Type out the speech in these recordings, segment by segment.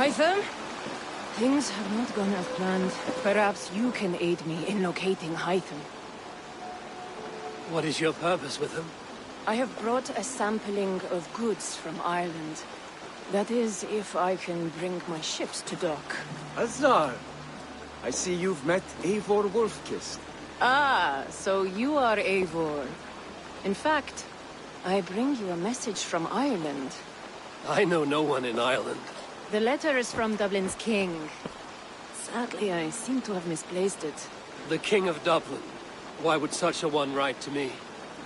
Hytham? Things have not gone as planned. Perhaps you can aid me in locating Hytham. What is your purpose with him? I have brought a sampling of goods from Ireland. That is, if I can bring my ships to dock. Azar! I see you've met Eivor Wolfkist. Ah, so you are Eivor. In fact, I bring you a message from Ireland. I know no one in Ireland. The letter is from Dublin's king. Sadly, I seem to have misplaced it. The King of Dublin. Why would such a one write to me?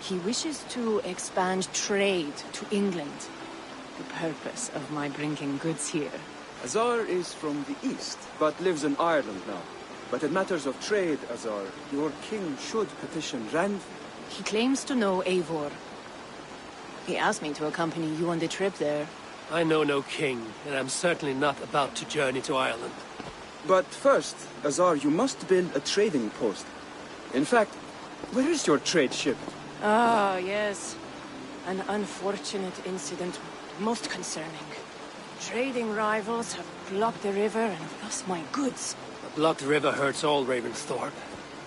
He wishes to expand trade to England. The purpose of my bringing goods here. Azar is from the east, but lives in Ireland now. But in matters of trade, Azar, your king should petition Ranvi. He claims to know Eivor. He asked me to accompany you on the trip there. I know no king, and I'm certainly not about to journey to Ireland. But first, Azar, you must build a trading post. In fact, where is your trade ship? Ah, yes. An unfortunate incident, most concerning. Trading rivals have blocked the river and thus my goods. A blocked river hurts all Ravensthorpe.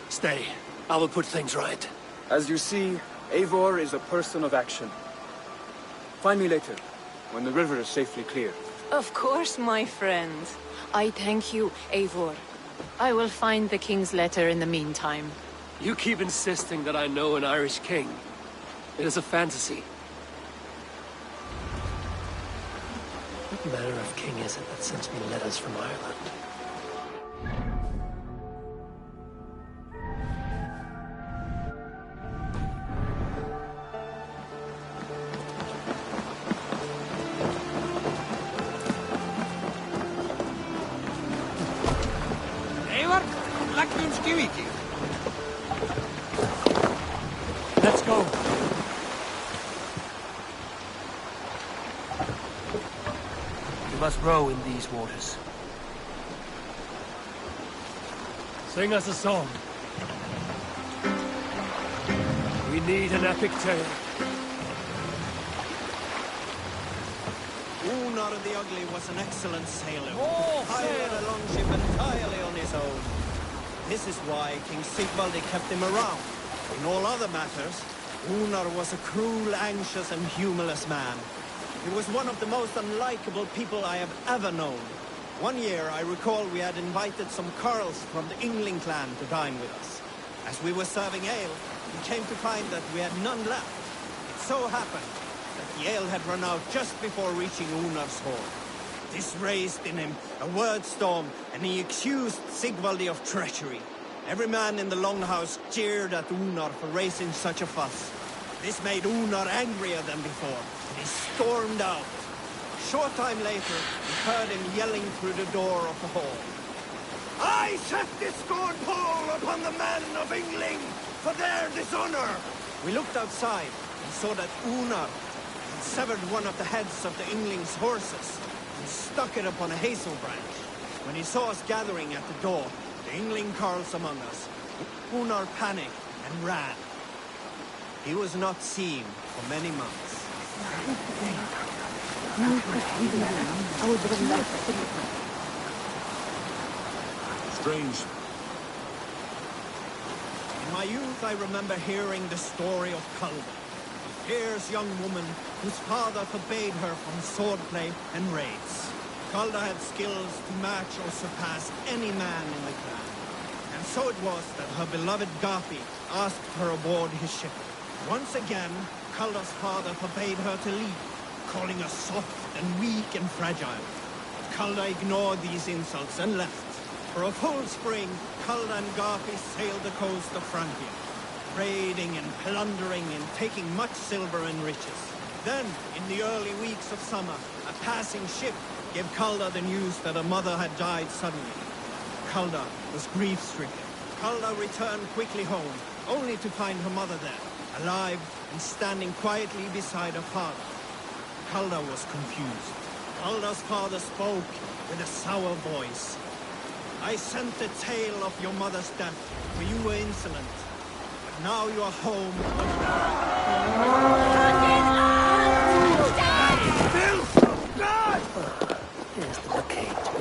Stay. I will put things right. As you see, Eivor is a person of action. Find me later, when the river is safely clear. Of course, my friend. I thank you, Eivor. I will find the king's letter in the meantime. You keep insisting that I know an Irish king. It is a fantasy. What manner of king is it that sends me letters from Ireland? Let's go. We must row in these waters. Sing us a song. We need an epic tale. Unar the Ugly was an excellent sailor. Who piloted a longship entirely on his own. This is why King Sigvaldi kept him around. In all other matters, Unar was a cruel, anxious, and humorless man. He was one of the most unlikable people I have ever known. One year, I recall we had invited some Carls from the Yngling clan to dine with us. As we were serving ale, we came to find that we had none left. It so happened that the ale had run out just before reaching Unar's hall. This raised in him a word storm, and he accused Sigvaldi of treachery. Every man in the Longhouse jeered at Unar for raising such a fuss. This made Unar angrier than before, and he stormed out. A short time later, we heard him yelling through the door of the hall. I set this scorn pall upon the men of Yngling for their dishonor! We looked outside and saw that Unar had severed one of the heads of the Yngling's horses and stuck it upon a hazel branch. When he saw us gathering at the door, the Yngling Carls among us, Unar panicked and ran. He was not seen for many months. Strange. In my youth, I remember hearing the story of Calda, a fierce young woman whose father forbade her from swordplay and raids. Calda had skills to match or surpass any man in the clan. And so it was that her beloved Gafi asked her aboard his ship. Once again, Calda's father forbade her to leave, calling her soft and weak and fragile. But Calda ignored these insults and left. For a full spring, Calda and Gafi sailed the coast of Francia, raiding and plundering and taking much silver and riches. Then, in the early weeks of summer, a passing ship gave Calda the news that her mother had died suddenly. Calda was grief-stricken. Calda returned quickly home, only to find her mother there, alive and standing quietly beside her father. Calda was confused. Calda's father spoke with a sour voice. I sent the tale of your mother's death, for you were insolent. But now you are home. Here's the locate.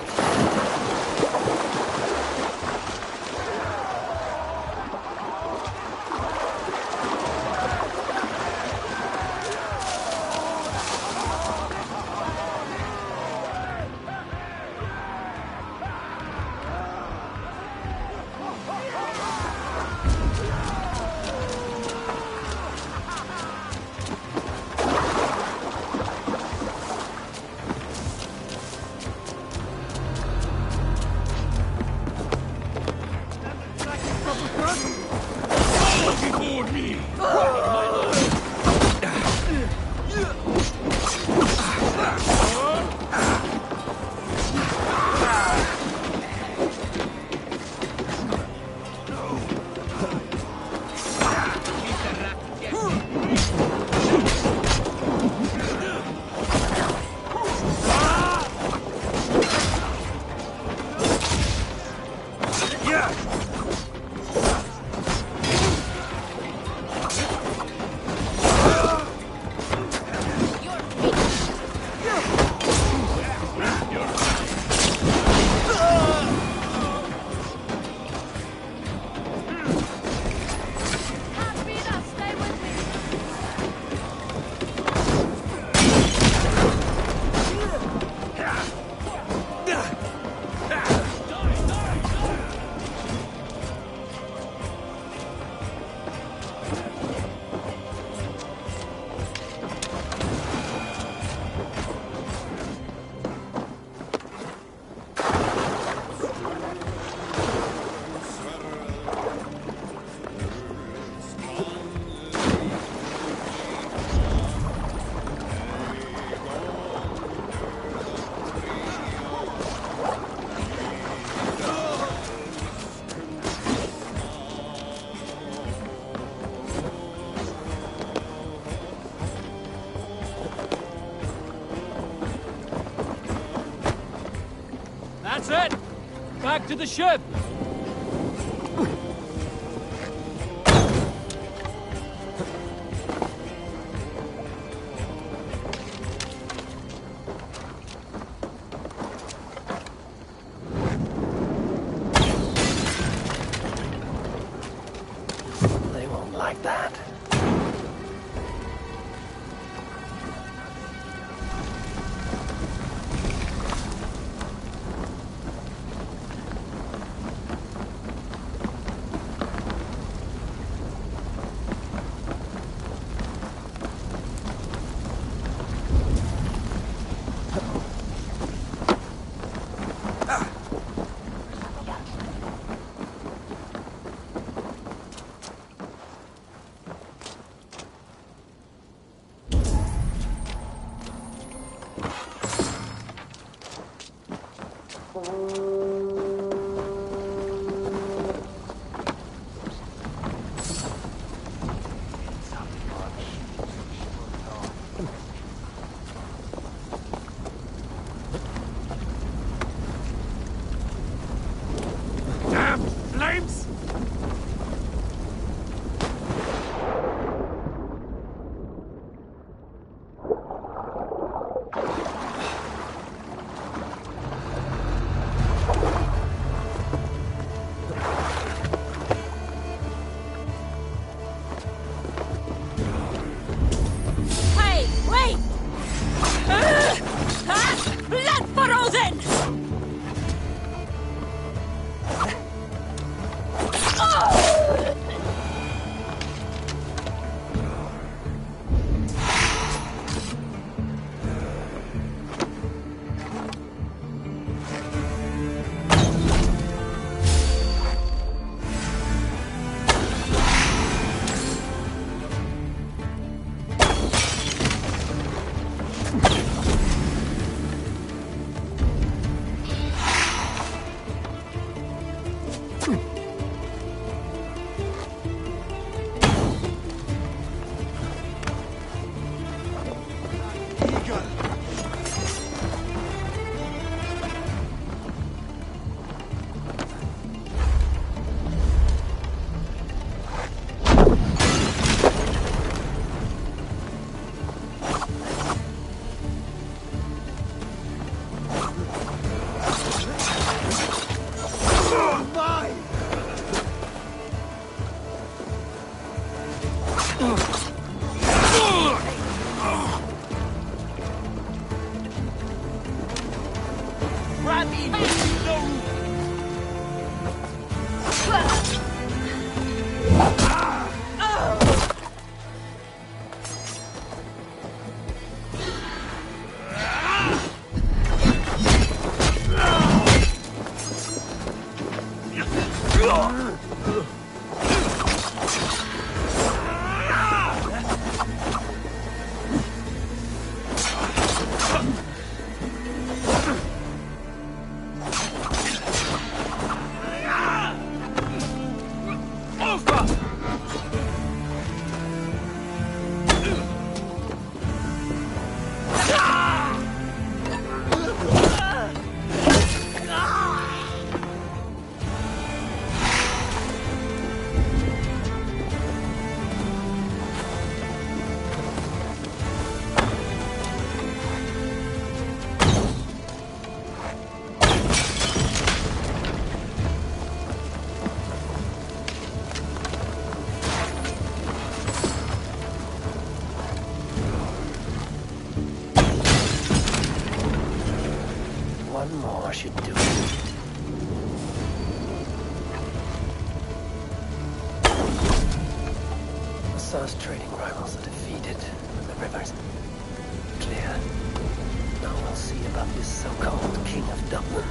That's it! Back to the ship! They won't like that. One more should do it. Assa's trading rivals are defeated, and the river's clear. Now we'll see about this so-called King of Dublin.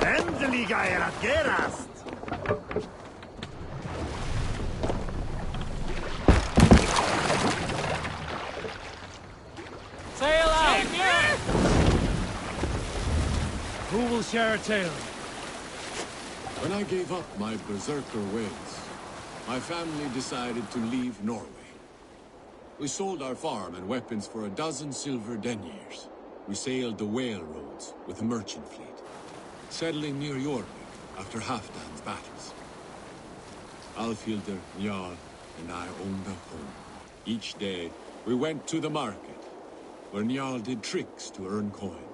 Endlich erat gerast! Sail out! Who will share a tale? When I gave up my berserker ways, my family decided to leave Norway. We sold our farm and weapons for 12 silver deniers. We sailed the whale roads with a merchant fleet, settling near Jorvik after Halfdan's battles. Alfhildr, Njal, and I owned a home. Each day, we went to the market, where Njal did tricks to earn coin.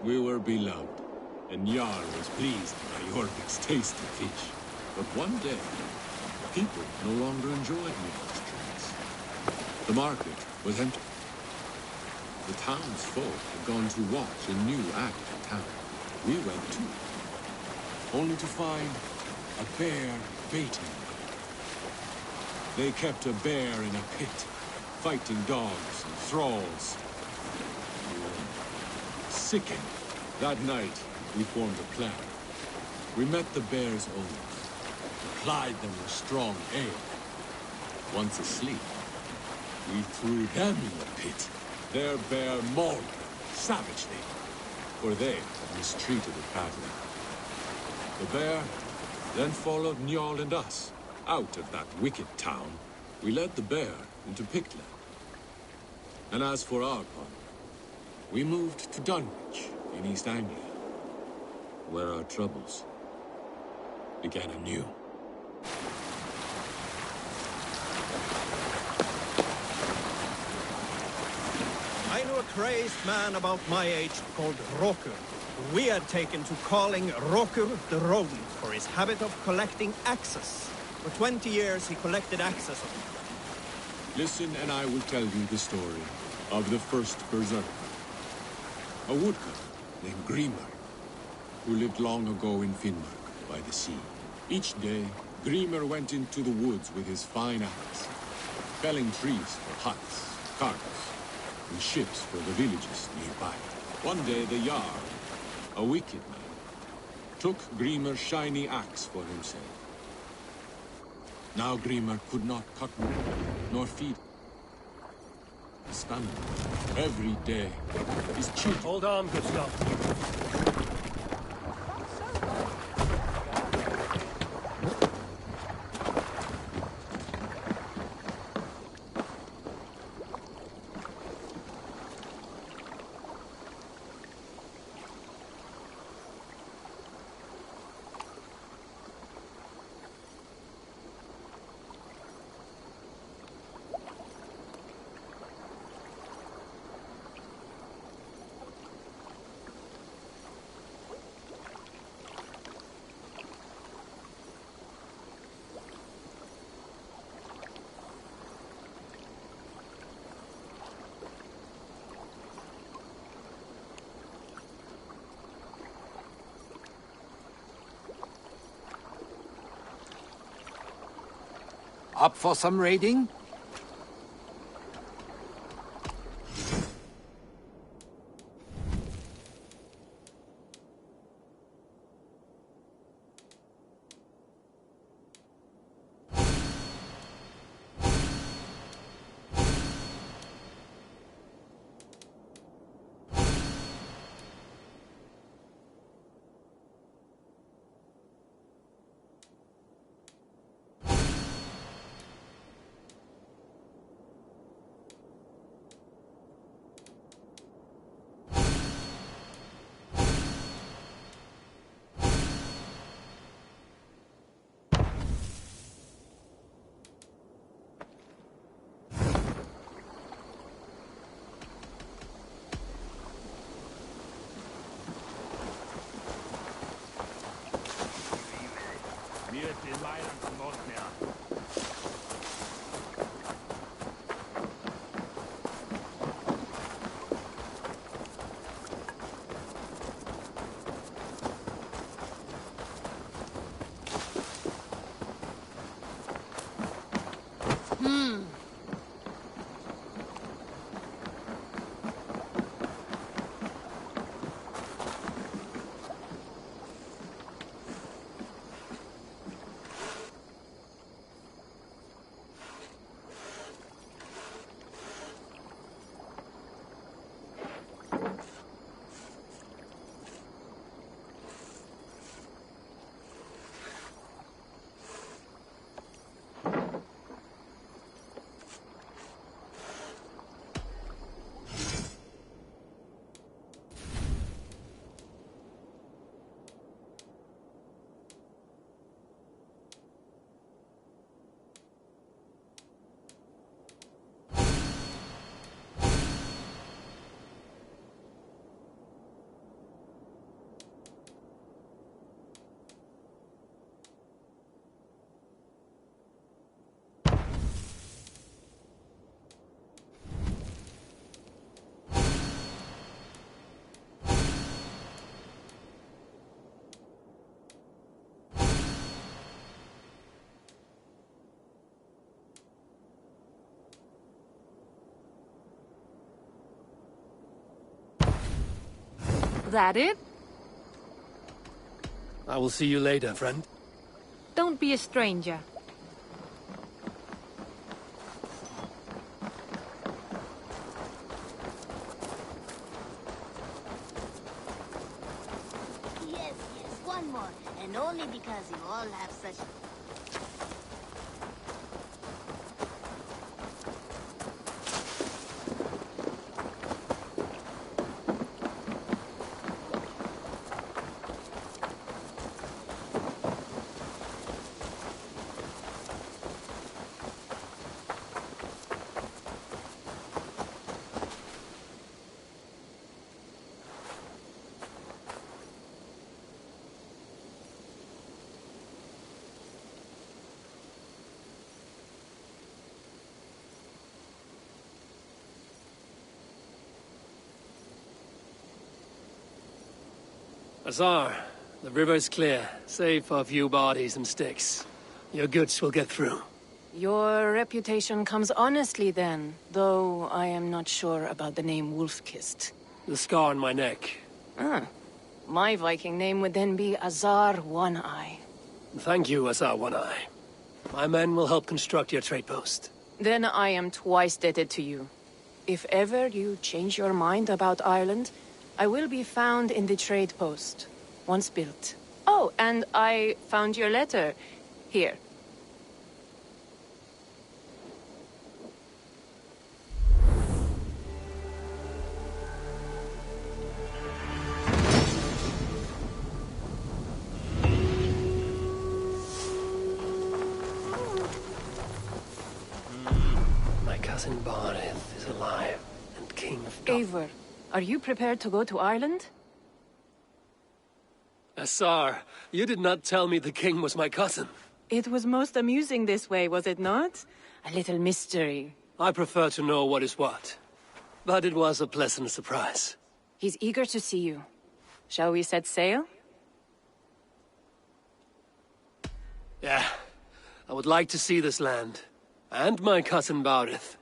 We were beloved, and Njal was pleased by Jorvik's tasty fish. But one day, people no longer enjoyed Njal's tricks. The market was empty. The townsfolk had gone to watch a new act in town. We went too, only to find a bear baiting them. They kept a bear in a pit, fighting dogs and thralls. Sickened, that night we formed a plan. We met the bear's owners, plied them with strong ale. Once asleep, we threw them in the pit. Their bear mauled them savagely, for they had mistreated it badly. The bear then followed Njal and us out of that wicked town. We led the bear into Pictland. And as for our part, we moved to Dunwich in East Anglia, where our troubles began anew. I knew a crazed man about my age called Rokur, who we had taken to calling Rokur the Rodent for his habit of collecting axes. For 20 years he collected axes of them. Listen and I will tell you the story of the first berserker. A woodcutter named Grimr, who lived long ago in Finnmark by the sea. Each day, Grimr went into the woods with his fine axe, felling trees for huts, carts, and ships for the villages nearby. One day the Jarl, a wicked man, took Grimr's shiny axe for himself. Now Grimmer could not cut wood, nor feed his family. Every day, his children... Hold on, Gustav. Up for some raiding? That it? I will see you later, friend. Don't be a stranger. Yes, one more. And only because you all have such... Azar, the river's clear, save for a few bodies and sticks. Your goods will get through. Your reputation comes honestly then, though I am not sure about the name Wolf-Kissed. The scar on my neck. Ah, my Viking name would then be Azar One-Eye. Thank you, Azar One-Eye. My men will help construct your trade post. Then I am twice indebted to you. If ever you change your mind about Ireland, I will be found in the trade post, once built. Oh, and I found your letter. Here. My cousin Barith is alive and king of Eivor, are you prepared to go to Ireland? Asar, you did not tell me the king was my cousin. It was most amusing this way, was it not? A little mystery. I prefer to know what is what. But it was a pleasant surprise. He's eager to see you. Shall we set sail? Yeah. I would like to see this land. And my cousin Barith.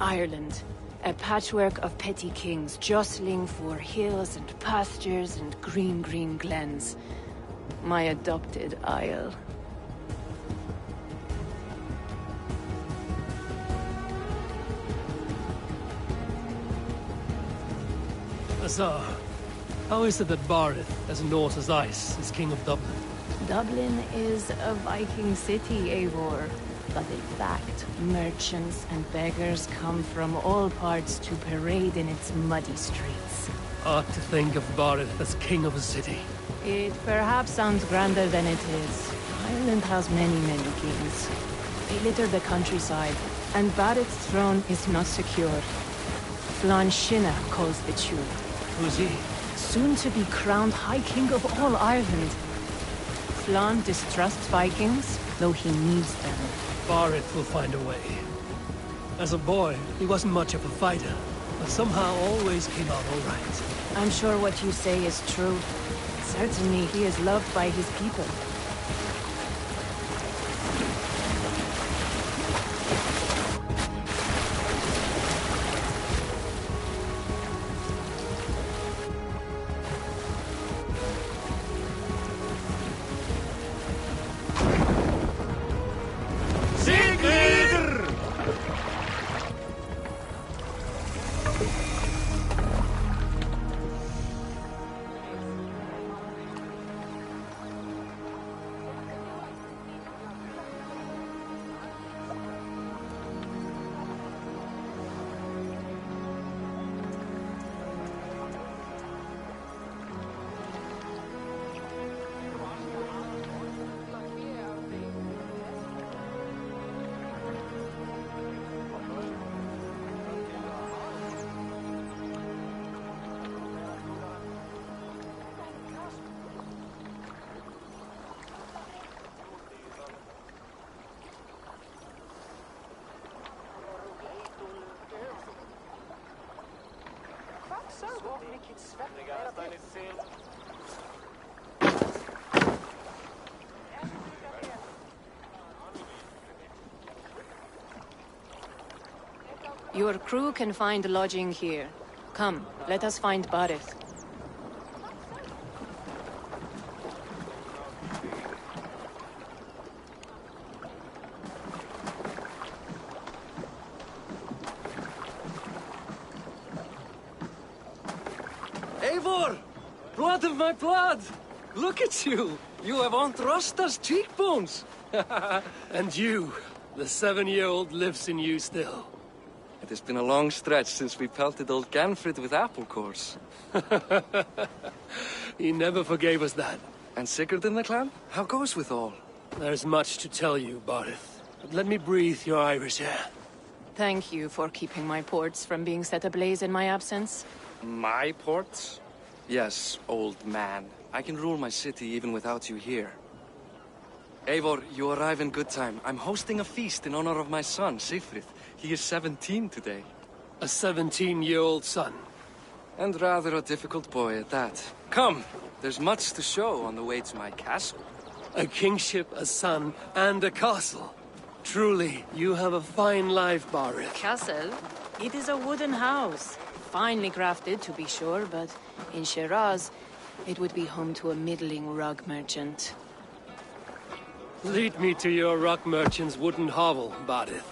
Ireland. A patchwork of petty kings jostling for hills and pastures and green glens. My adopted isle. Azar, how is it that Barith, as Norse as ice, is king of Dublin? Dublin is a Viking city, Eivor. But in fact, merchants and beggars come from all parts to parade in its muddy streets. Hard to think of Barith as king of a city. It perhaps sounds grander than it is. Ireland has many kings. They litter the countryside, and Barith's throne is not secure. Flann Sinna calls the tune. Who's he? Soon to be crowned High King of all Ireland. Flann distrusts Vikings, though he needs them. Barith will find a way. As a boy, he wasn't much of a fighter, but somehow always came out all right. I'm sure what you say is true. Certainly, he is loved by his people. Your crew can find lodging here. Come, let us find Barith. Eivor! Blood of my blood! Look at you! You have Aunt Rosta's cheekbones! And you, the 7-year-old lives in you still. It has been a long stretch since we pelted old Ganfrid with apple cores. He never forgave us that. And Sigurd in the clan? How goes with all? There's much to tell you, Barith. But let me breathe your Irish air. Thank you for keeping my ports from being set ablaze in my absence. My ports? Yes, old man. I can rule my city even without you here. Eivor, you arrive in good time. I'm hosting a feast in honor of my son, Sigfrid. He is 17 today. A 17-year-old son. And rather a difficult boy at that. Come, there's much to show on the way to my castle. A kingship, a son, and a castle. Truly, you have a fine life, Barith. Castle? It is a wooden house. Finely crafted, to be sure, but in Shiraz, it would be home to a middling rug merchant. Lead me to your rock merchant's wooden hovel, Barith.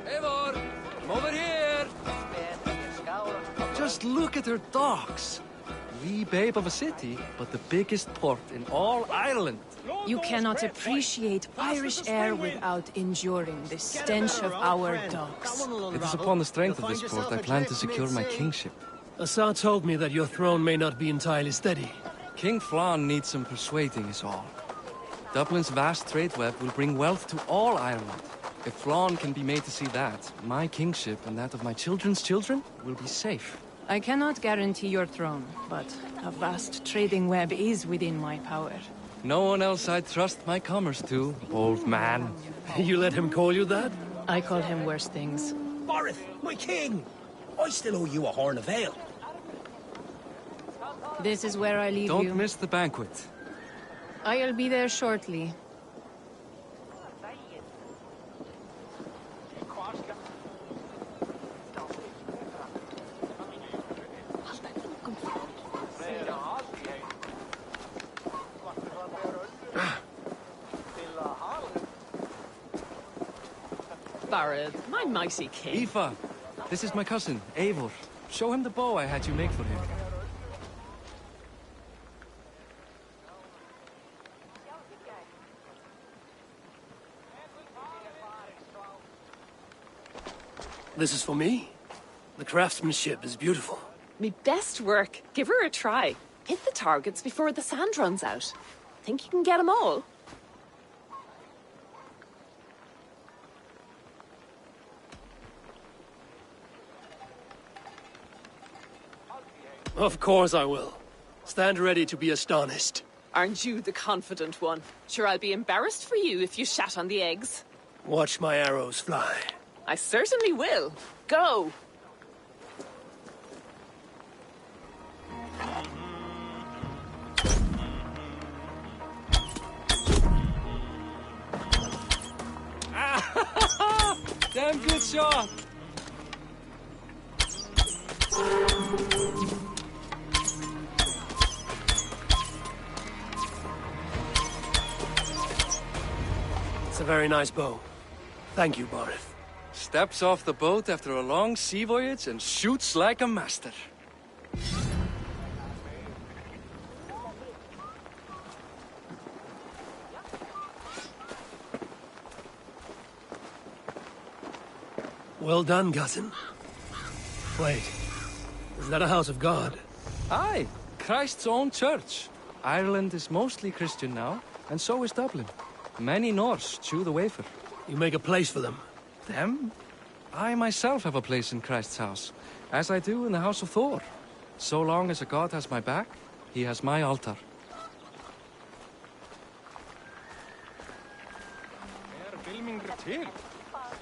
Eivor, come over here! Just look at her docks. Wee babe of a city, but the biggest port in all Ireland. You cannot appreciate Irish air without enduring the stench of our docks. It is upon the strength of this port I plan to secure my kingship. Assar told me that your throne may not be entirely steady. King Flann needs some persuading is all. Dublin's vast trade web will bring wealth to all Ireland. If Flann can be made to see that, my kingship and that of my children's children will be safe. I cannot guarantee your throne, but a vast trading web is within my power. No one else I'd trust my commerce to, old man. You let him call you that? I call him worse things. Barith, my king! I still owe you a horn of ale. This is where I leave you. Don't miss the banquet. I'll be there shortly. Barrett, my mighty king. Aoife, this is my cousin, Eivor. Show him the bow I had you make for him. This is for me. The craftsmanship is beautiful. Me best work. Give her a try. Hit the targets before the sand runs out. Think you can get them all? Of course I will. Stand ready to be astonished. Aren't you the confident one? Sure, I'll be embarrassed for you if you shat on the eggs. Watch my arrows fly. I certainly will. Go! Damn good shot! It's a very nice bow. Thank you, Barith. Steps off the boat after a long sea voyage and shoots like a master. Well done, cousin. Wait, is that a house of God? Aye, Christ's own church. Ireland is mostly Christian now, and so is Dublin. Many Norse chew the wafer. You make a place for them. Them? I myself have a place in Christ's house, as I do in the house of Thor. So long as a god has my back, he has my altar.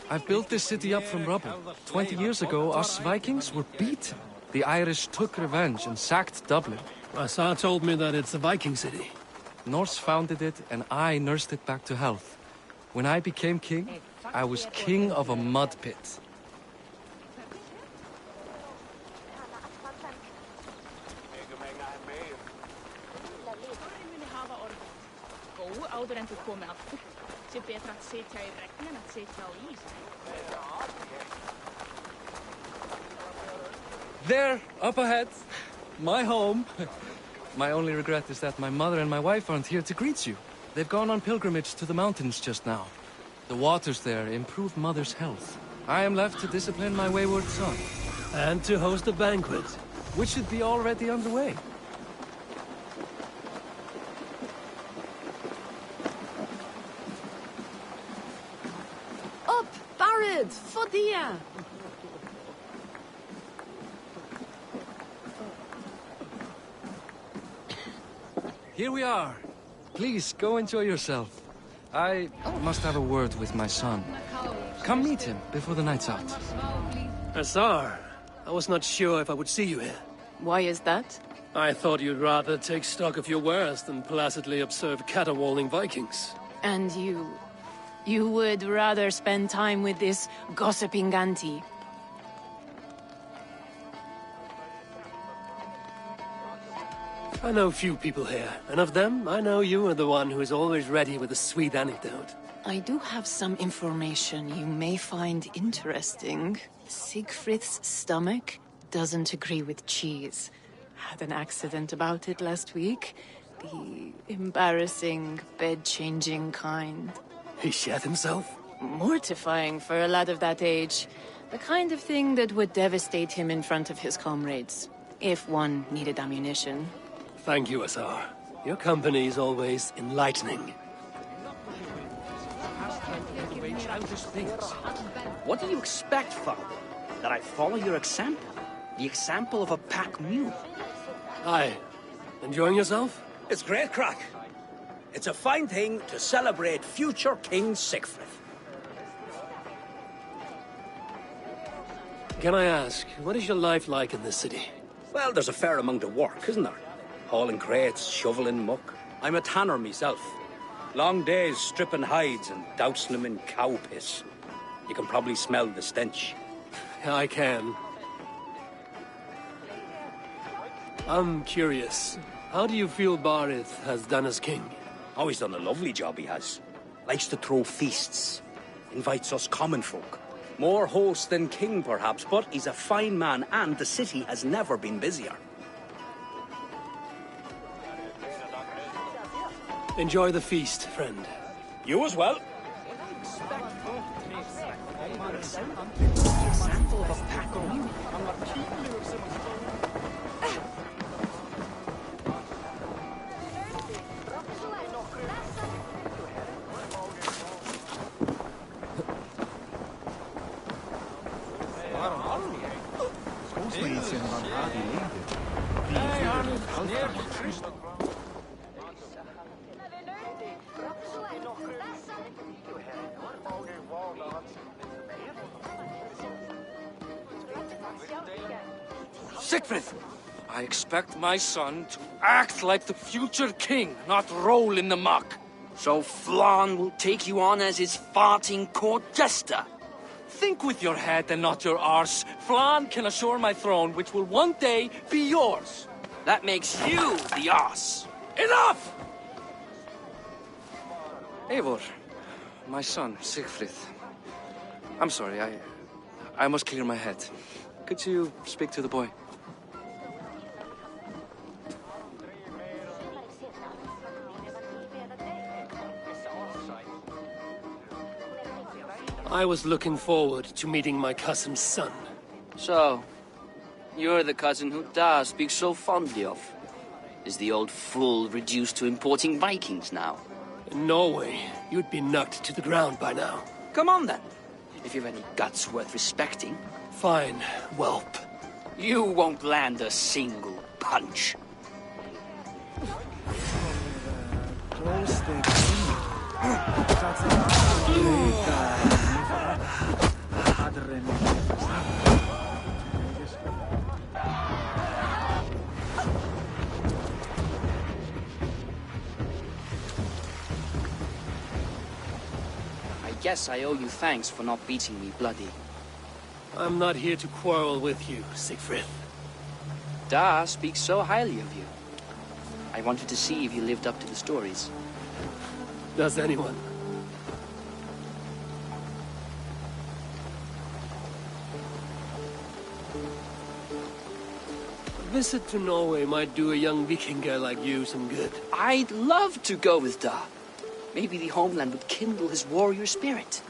I've built this city up from rubble. 20 years ago, us Vikings were beaten. The Irish took revenge and sacked Dublin. Assar told me that it's a Viking city. Norse founded it, and I nursed it back to health. When I became king, I was king of a mud pit. There, up ahead. My home. My only regret is that my mother and my wife aren't here to greet you. They've gone on pilgrimage to the mountains just now. The waters there improve Mother's health. I am left to discipline my wayward son. And to host a banquet. Which should be already underway. Up, Barrett, Fodia! Here we are. Please, go enjoy yourself. I must have a word with my son. Come meet him before the night's out. Assar, I was not sure if I would see you here. Why is that? I thought you'd rather take stock of your wares than placidly observe caterwauling Vikings. And you... you would rather spend time with this gossiping auntie? I know few people here, and of them, I know you are the one who is always ready with a sweet anecdote. I do have some information you may find interesting. Siegfried's stomach doesn't agree with cheese. Had an accident about it last week. The embarrassing, bed-changing kind. He shat himself? Mortifying for a lad of that age. The kind of thing that would devastate him in front of his comrades. If one needed ammunition. Thank you, Assar. Your company is always enlightening. What do you expect, Father? That I follow your example? The example of a pack mule? Aye. Enjoying yourself? It's great crack. It's a fine thing to celebrate future King Siegfried. Can I ask, what is your life like in this city? Well, there's a fair amount of work, isn't there? hauling crates, shoveling muck. I'm a tanner myself. Long days stripping hides and dousing them in cow piss. You can probably smell the stench. I can. I'm curious. How do you feel Barith has done as king? Oh, he's done a lovely job, he has. Likes to throw feasts. Invites us common folk. More host than king, perhaps, but he's a fine man, and the city has never been busier. Enjoy the feast, friend. You as well. Siegfried! I expect my son to act like the future king, not roll in the muck. So Flan will take you on as his farting court jester? Think with your head and not your arse. Flan can assure my throne, which will one day be yours. That makes you the arse. Enough! Eivor, my son, Siegfried. I'm sorry, I must clear my head. Could you speak to the boy? I was looking forward to meeting my cousin's son. So, you're the cousin who Da speaks so fondly of. Is the old fool reduced to importing Vikings now? In Norway, you'd be knocked to the ground by now. Come on then, if you've any guts worth respecting. Fine, whelp. You won't land a single punch. I guess I owe you thanks for not beating me bloody. I'm not here to quarrel with you, Siegfried. Da speaks so highly of you. I wanted to see if you lived up to the stories. Does anyone? A visit to Norway might do a young Vikinger like you some good. I'd love to go with Da. Maybe the homeland would kindle his warrior spirit.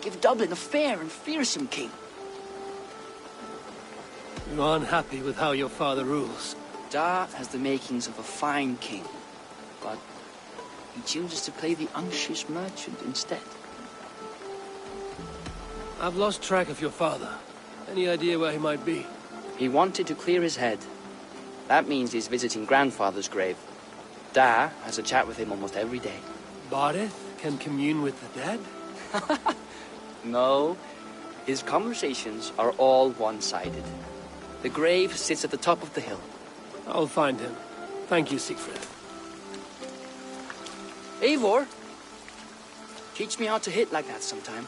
Give Dublin a fair and fearsome king. You're unhappy with how your father rules. Da has the makings of a fine king, but he chooses to play the unctuous merchant instead. I've lost track of your father. Any idea where he might be? He wanted to clear his head. That means he's visiting grandfather's grave. Da has a chat with him almost every day. Barith can commune with the dead? No, his conversations are all one-sided. The grave sits at the top of the hill. I'll find him. Thank you, Siegfried. Eivor, teach me how to hit like that sometime.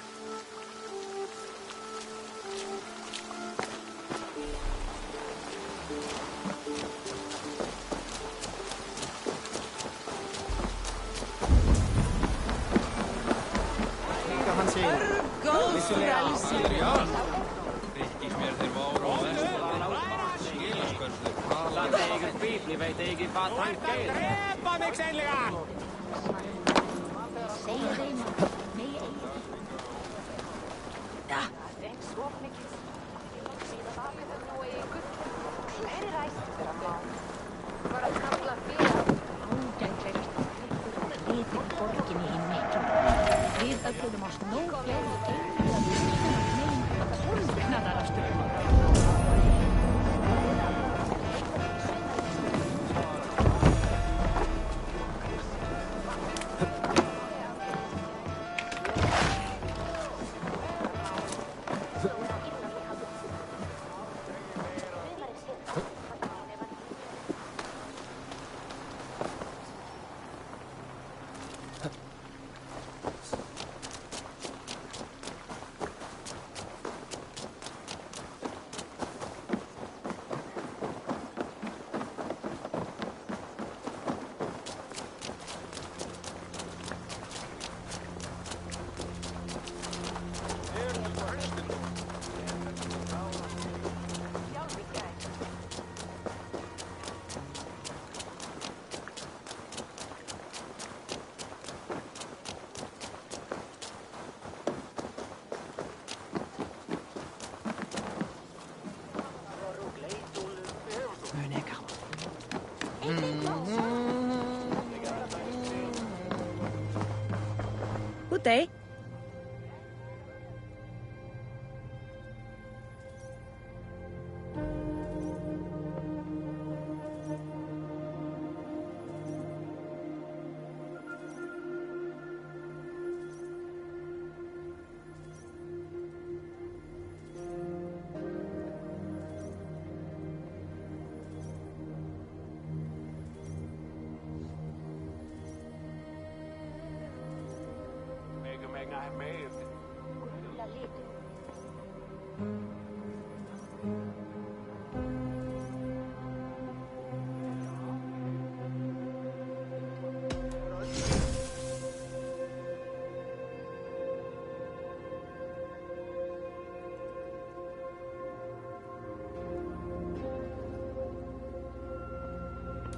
Good day.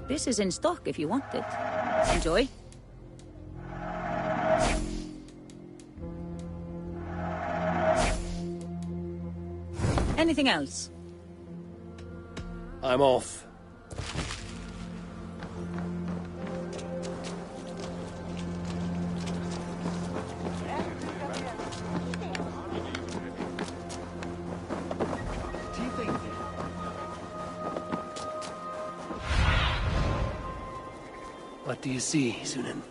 This is in stock if you want it. Enjoy. Anything else? I'm off. What do you see, Sunan?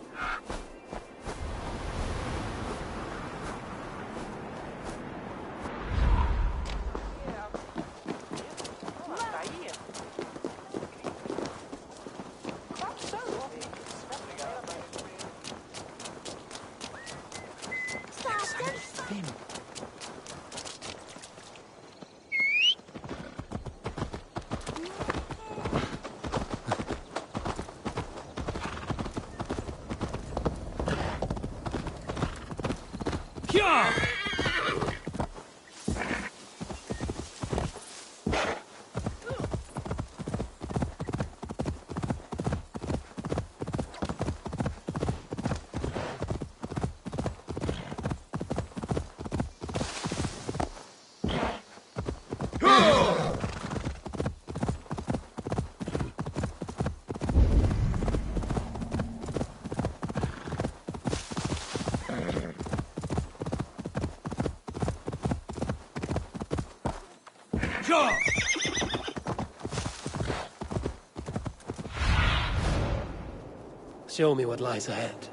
Show me what lies ahead.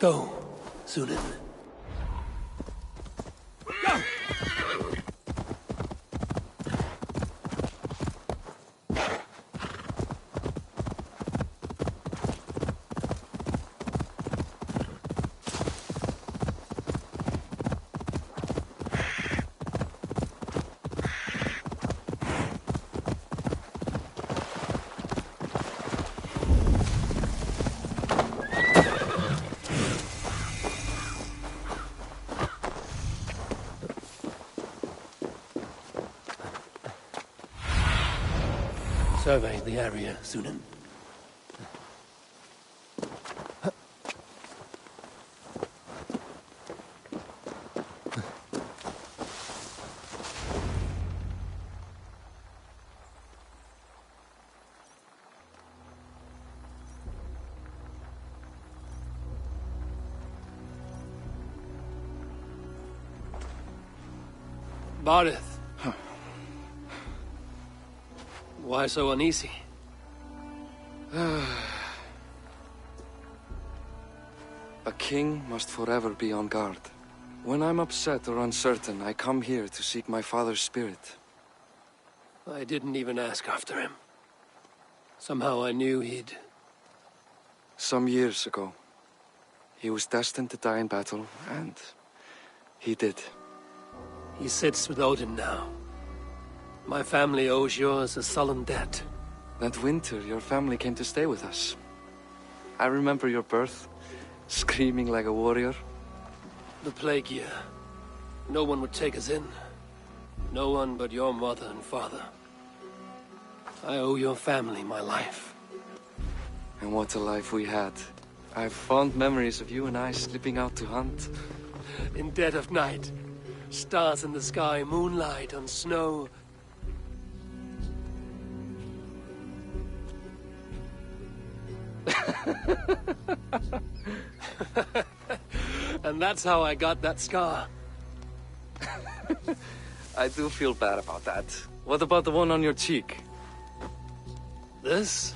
Go, Sunan. Survey the area, Sunan. Barith. Why so uneasy? A king must forever be on guard. When I'm upset or uncertain, I come here to seek my father's spirit. I didn't even ask after him. Somehow I knew he'd... Some years ago, he was destined to die in battle, and he did. He sits with Odin now. My family owes yours a sullen debt. That winter, your family came to stay with us. I remember your birth, screaming like a warrior. The plague year. No one would take us in. No one but your mother and father. I owe your family my life. And what a life we had. I have fond memories of you and I slipping out to hunt. In dead of night. Stars in the sky, moonlight on snow. And that's how I got that scar. I do feel bad about that. What about the one on your cheek? This?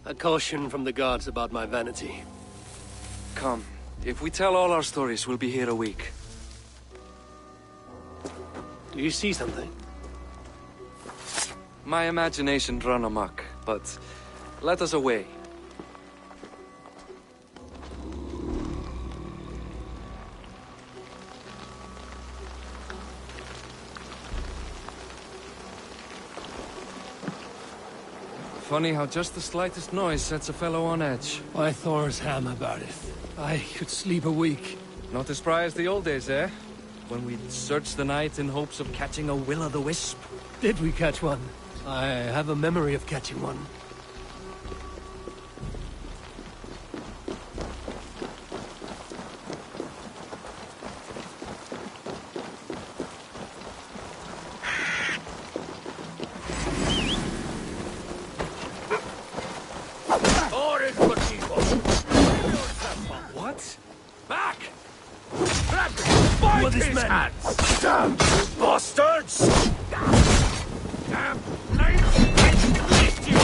A caution from the gods about my vanity. Come. If we tell all our stories, we'll be here a week. Do you see something? My imagination run amok, but let us away. Funny how just the slightest noise sets a fellow on edge. Why Thor's hammer about it? I could sleep a week. Not as spry as the old days, eh? When we'd search the night in hopes of catching a will-o'-the-wisp. Did we catch one? I have a memory of catching one. What? Back! Fight his hands! Damn you bastards! Damn knights! Lift you!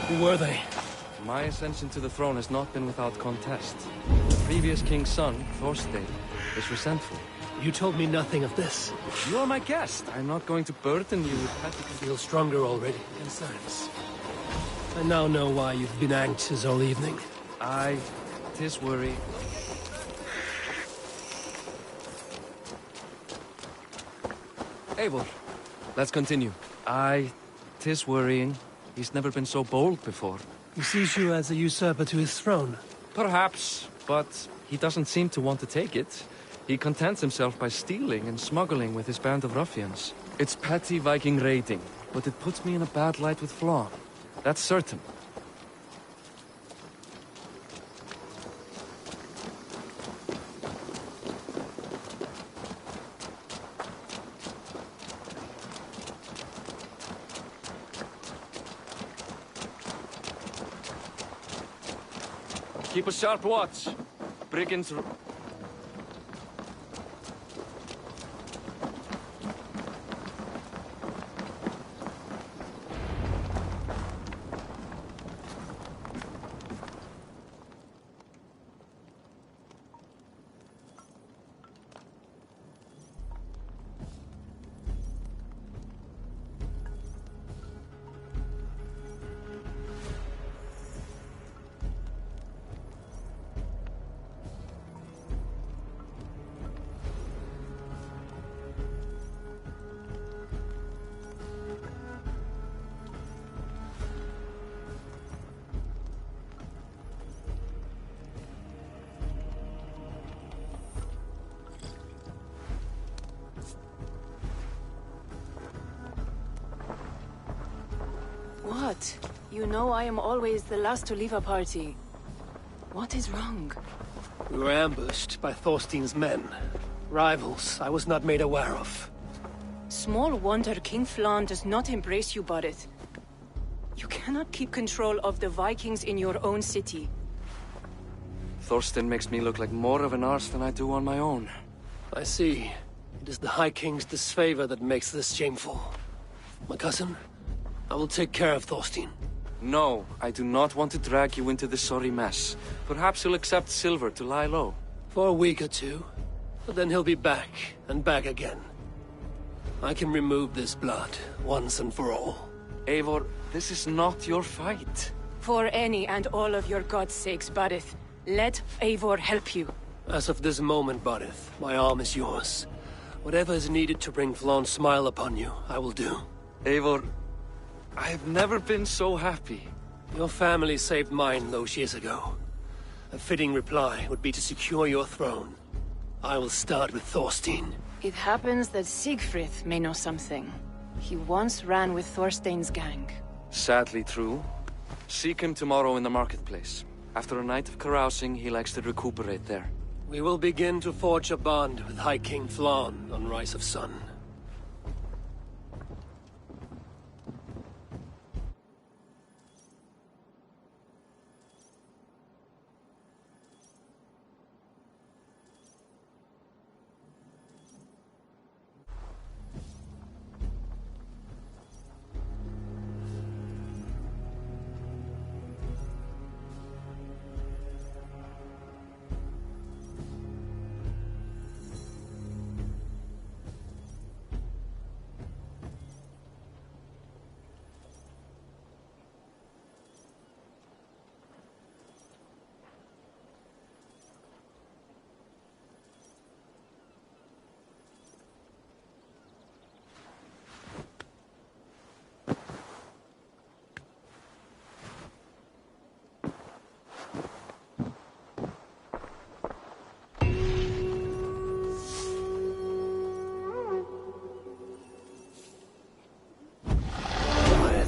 Who were they? My ascension to the throne has not been without contest. The previous king's son, Thorstein, is resentful. You told me nothing of this. You are my guest. I'm not going to burden you with petty... Feel stronger already. Concerns. I now know why you've been anxious all evening. Aye, 'tis worry. Eivor, let's continue. Aye, 'tis worrying. He's never been so bold before. He sees you as a usurper to his throne. Perhaps, but he doesn't seem to want to take it. He contents himself by stealing and smuggling with his band of ruffians. It's petty Viking raiding, but it puts me in a bad light with Flann. That's certain. Keep a sharp watch. Brigands... What? You know I am always the last to leave a party. What is wrong? We were ambushed by Thorstein's men. Rivals I was not made aware of. Small wonder King Flann does not embrace you, Barret. You cannot keep control of the Vikings in your own city. Thorstein makes me look like more of an arse than I do on my own. I see. It is the High King's disfavor that makes this shameful. My cousin, I will take care of Thorstein. No, I do not want to drag you into this sorry mess. Perhaps he'll accept silver to lie low. For a week or two. But then he'll be back, and back again. I can remove this blood, once and for all. Eivor, this is not your fight. For any and all of your god's sakes, Barret, let Eivor help you. As of this moment, Barith, my arm is yours. Whatever is needed to bring Flann's smile upon you, I will do. Eivor, I have never been so happy. Your family saved mine those years ago. A fitting reply would be to secure your throne. I will start with Thorstein. It happens that Siegfried may know something. He once ran with Thorstein's gang. Sadly true. Seek him tomorrow in the marketplace. After a night of carousing, he likes to recuperate there. We will begin to forge a bond with High King Flann on Rise of Sun.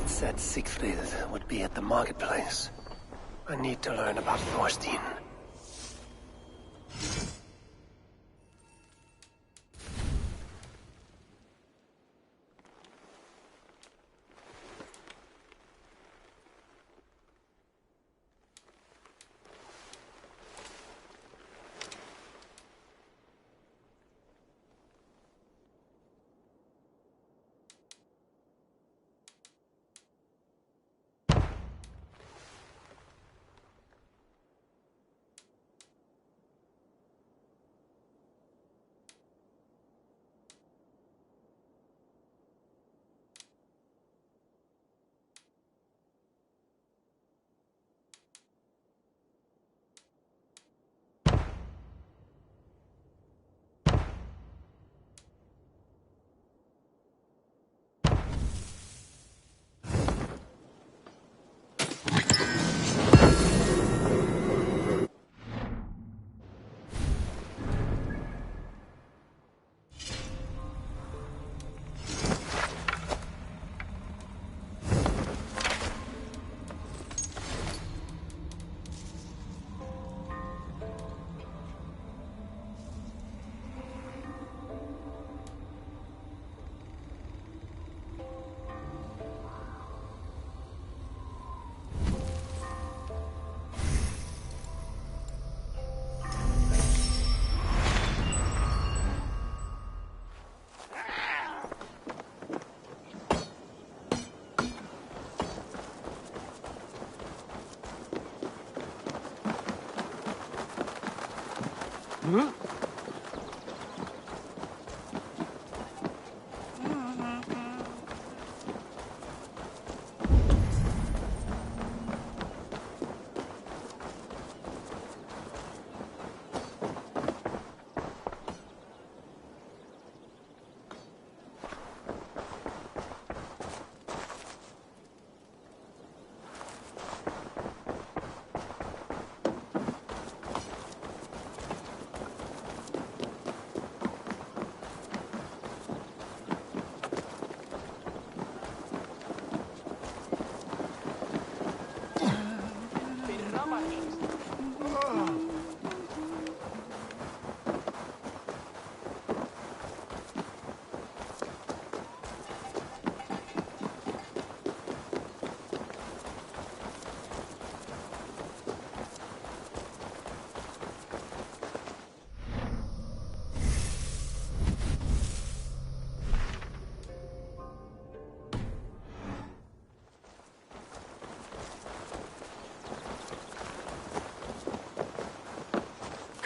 Said Siegfried would be at the marketplace. I need to learn about Thorstein.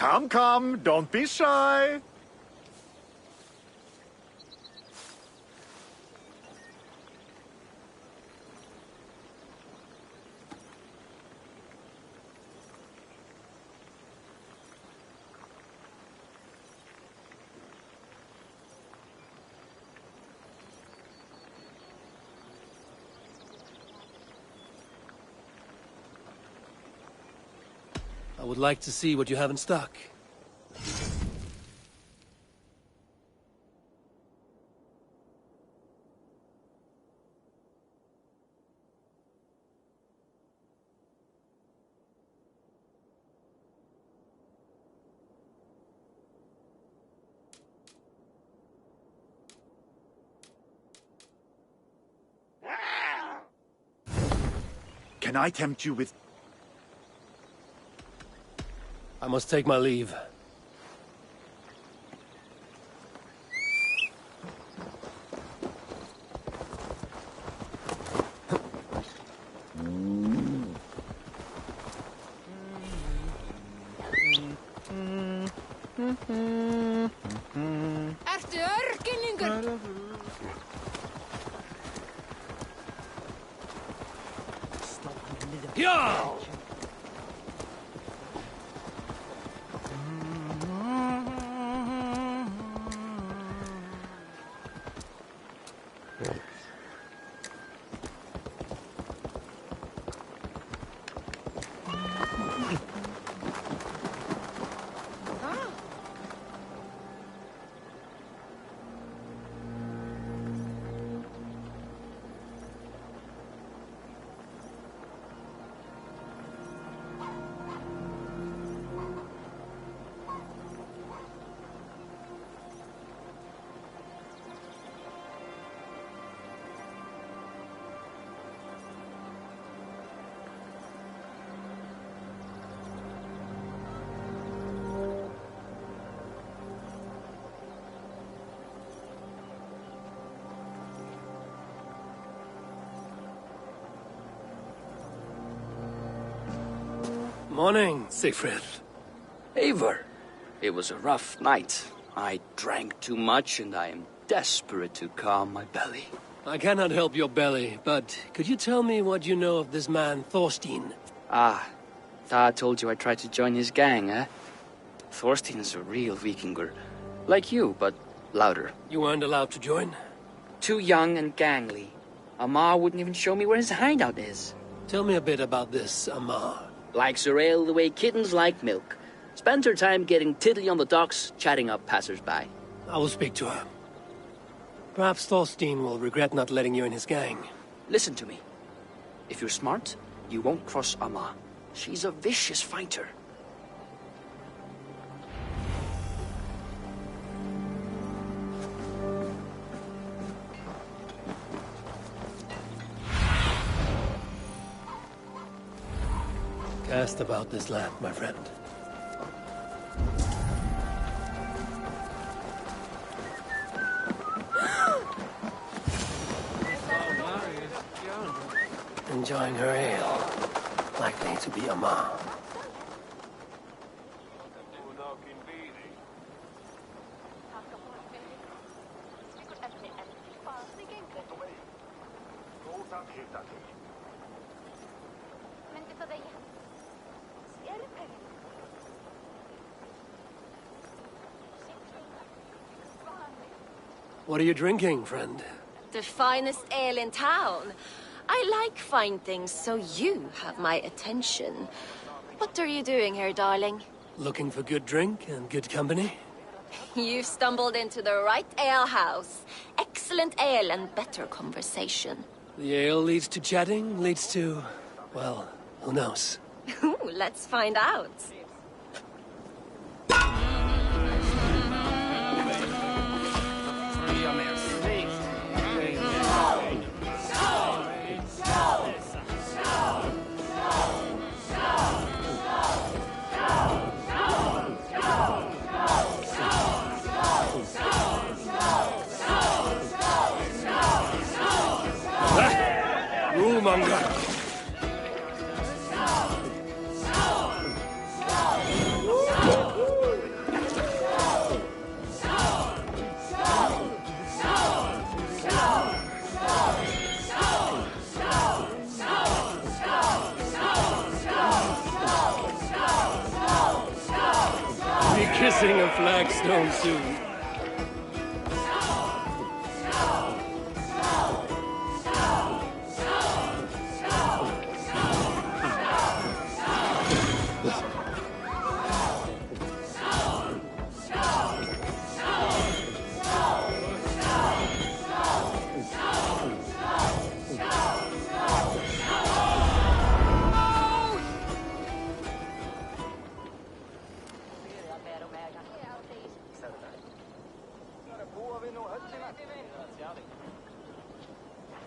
Come, come, don't be shy. I would like to see what you have in stock. Can I tempt you with... I must take my leave. Ertu örginningur? Ja! Morning, Siegfried. Eivor, it was a rough night. I drank too much and I am desperate to calm my belly. I cannot help your belly, but could you tell me what you know of this man, Thorstein? Ah, Thad told you I tried to join his gang, eh? Thorstein is a real Vikinger. Like you, but louder. You weren't allowed to join? Too young and gangly. Amar wouldn't even show me where his hideout is. Tell me a bit about this Amar. Likes her ale the way kittens like milk. Spends her time getting tiddly on the docks, chatting up passers-by. I will speak to her. Perhaps Thorstein will regret not letting you in his gang. Listen to me. If you're smart, you won't cross Amma. She's a vicious fighter. Cast about this land, my friend. Enjoying her ale. Likely to be Amar. What are you drinking, friend? The finest ale in town. I like fine things, so you have my attention. What are you doing here, darling? Looking for good drink and good company? You've stumbled into the right alehouse. Excellent ale and better conversation. The ale leads to chatting, leads to... well, who knows? Ooh, let's find out. Rule-monger! Be kissing a flagstone soon.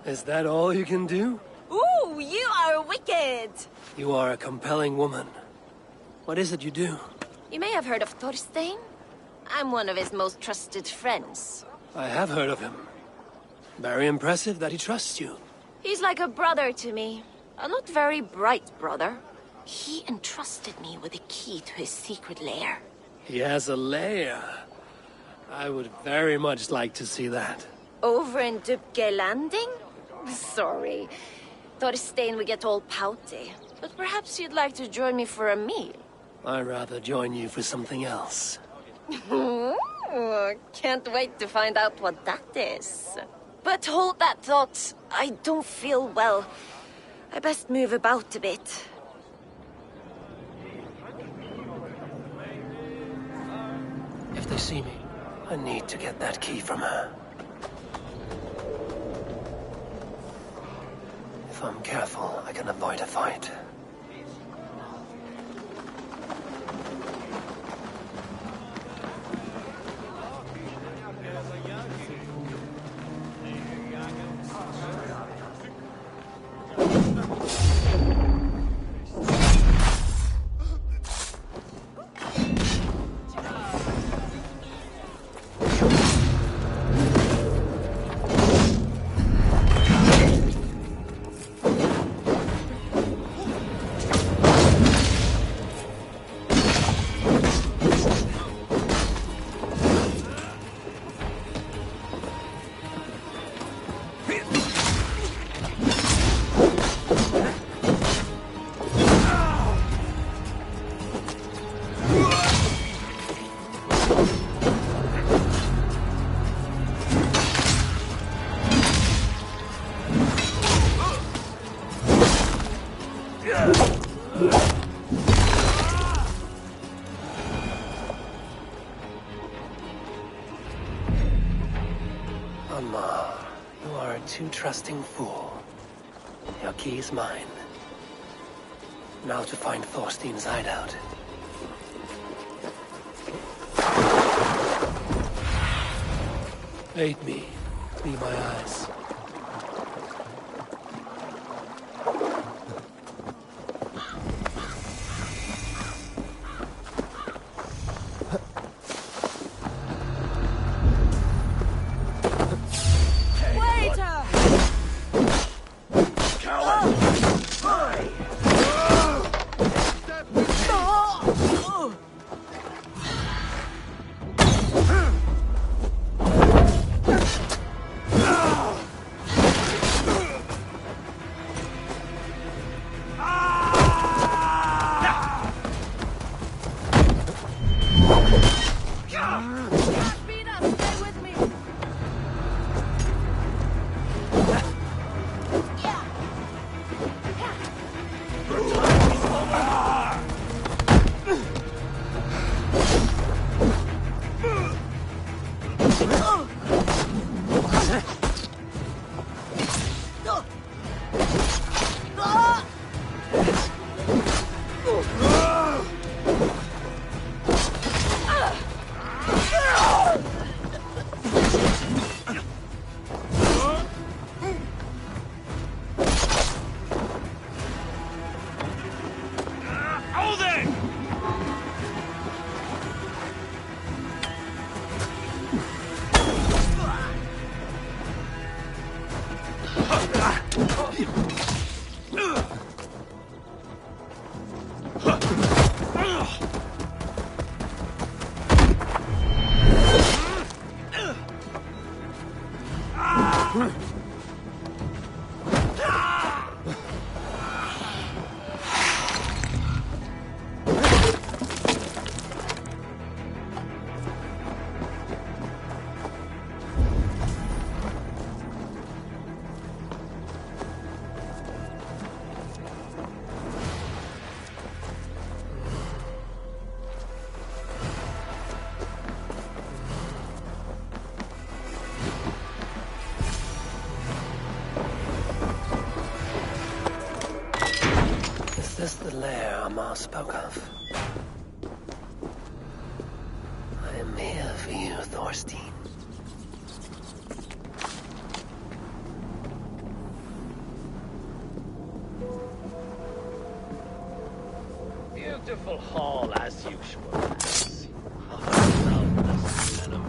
Is that all you can do? Ooh, you are wicked! You are a compelling woman. What is it you do? You may have heard of Thorstein. I'm one of his most trusted friends. I have heard of him. Very impressive that he trusts you. He's like a brother to me. A not very bright brother. He entrusted me with the key to his secret lair. He has a lair. I would very much like to see that. Over in Dubke Landing? Sorry. Thorstein would get all pouty. But perhaps you'd like to join me for a meal. I'd rather join you for something else. Ooh, can't wait to find out what that is. But hold that thought. I don't feel well. I best move about a bit. If they see me, I need to get that key from her. If I'm careful, I can avoid a fight. You are a too trusting fool. Your key is mine. Now to find Thorstein's hideout. Aid me. Be my eyes. Is this the lair Amar spoke of? I am here for you, Thorstein. Beautiful hall as usual, lads. Now,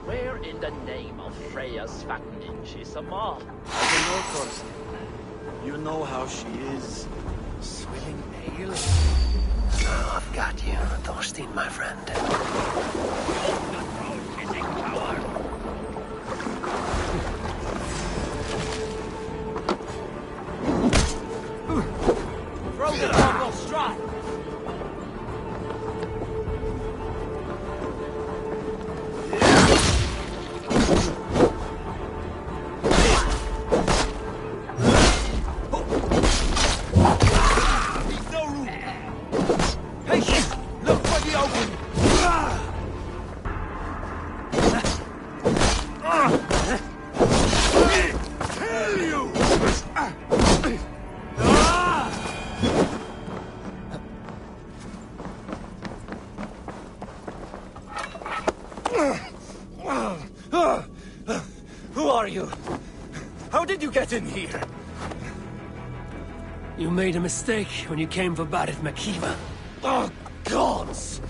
where in the name of Freya's Svakninch is Amal? I don't know, Thorstein. You know how she is. Swilling ale. Now I've got you, Thorstein, my friend. Throw the double strike! Who are you? How did you get in here? You made a mistake when you came for Barith Makiva. Oh, gods!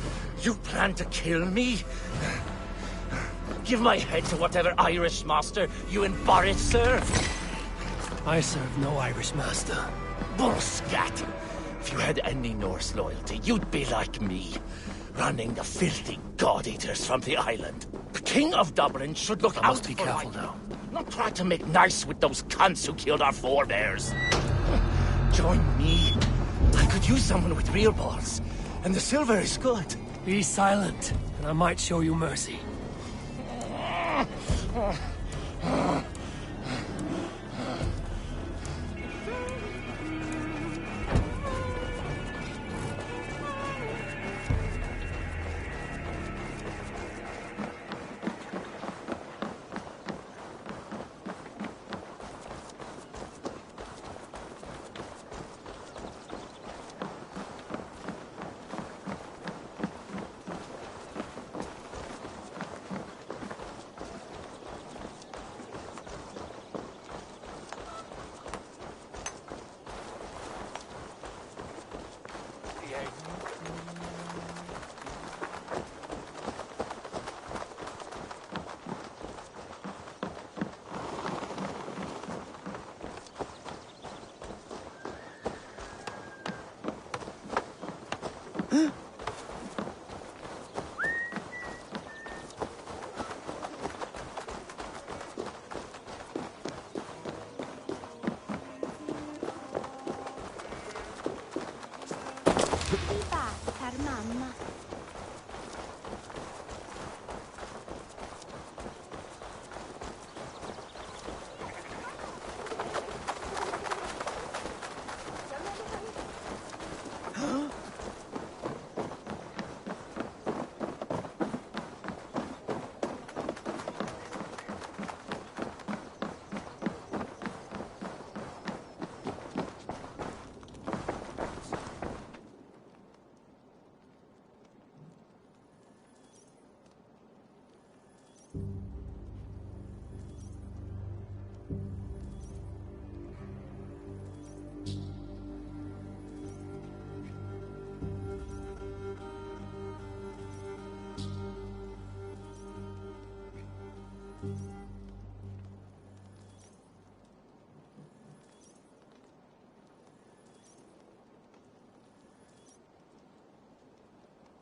You plan to kill me? Give my head to whatever Irish master you and Barrett serve. I serve no Irish master. Bullscat! If you had any Norse loyalty, you'd be like me, running the filthy god-eaters from the island. The King of Dublin should look out. I must be careful now. Not try to make nice with those cunts who killed our forebears. Join me. I could use someone with real balls, and the silver is good. Be silent, and I might show you mercy. Mamma.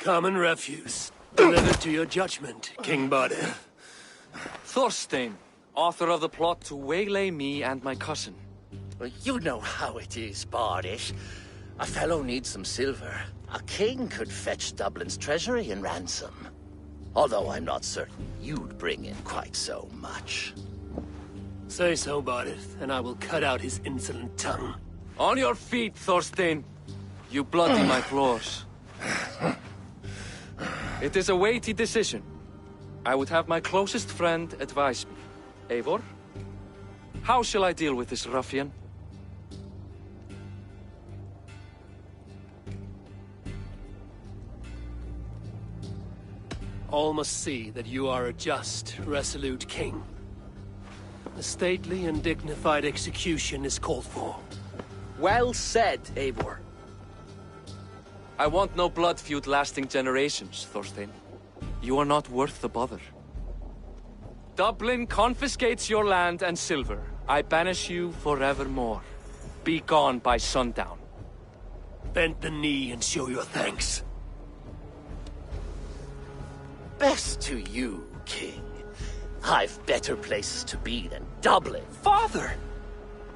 Common refuse. Delivered to your judgment, King Bardet. Thorstein, author of the plot to waylay me and my cousin. Well, you know how it is, Bardish. A fellow needs some silver. A king could fetch Dublin's treasury in ransom. Although I'm not certain you'd bring in quite so much. Say so, Bardet, and I will cut out his insolent tongue. On your feet, Thorstein! You bloody my floors. It is a weighty decision. I would have my closest friend advise me. Eivor, how shall I deal with this ruffian? All must see that you are a just, resolute king. A stately and dignified execution is called for. Well said, Eivor. I want no blood feud lasting generations, Thorstein. You are not worth the bother. Dublin confiscates your land and silver. I banish you forevermore. Be gone by sundown. Bend the knee and show your thanks. Best to you, King. I've better places to be than Dublin. Father!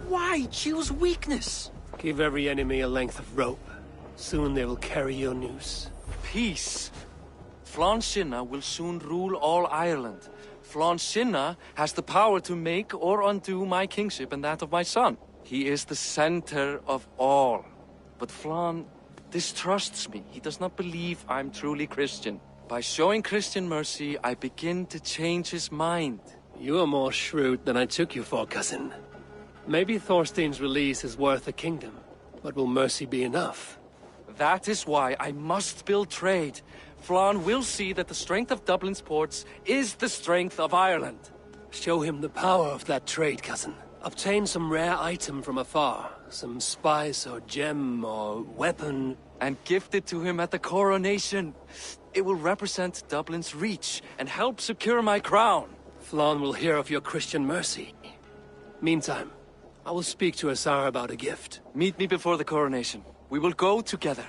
Why choose weakness? Give every enemy a length of rope. Soon they will carry your news. Peace. Flann Sinna will soon rule all Ireland. Flann Sinna has the power to make or undo my kingship and that of my son. He is the center of all. But Flann distrusts me. He does not believe I'm truly Christian. By showing Christian mercy, I begin to change his mind. You are more shrewd than I took you for, cousin. Maybe Thorstein's release is worth a kingdom, but will mercy be enough? That is why I must build trade. Flann will see that the strength of Dublin's ports is the strength of Ireland. Show him the power of that trade, cousin. Obtain some rare item from afar. Some spice or gem or weapon. And gift it to him at the coronation. It will represent Dublin's reach and help secure my crown. Flann will hear of your Christian mercy. Meantime, I will speak to Asar about a gift. Meet me before the coronation. We will go together.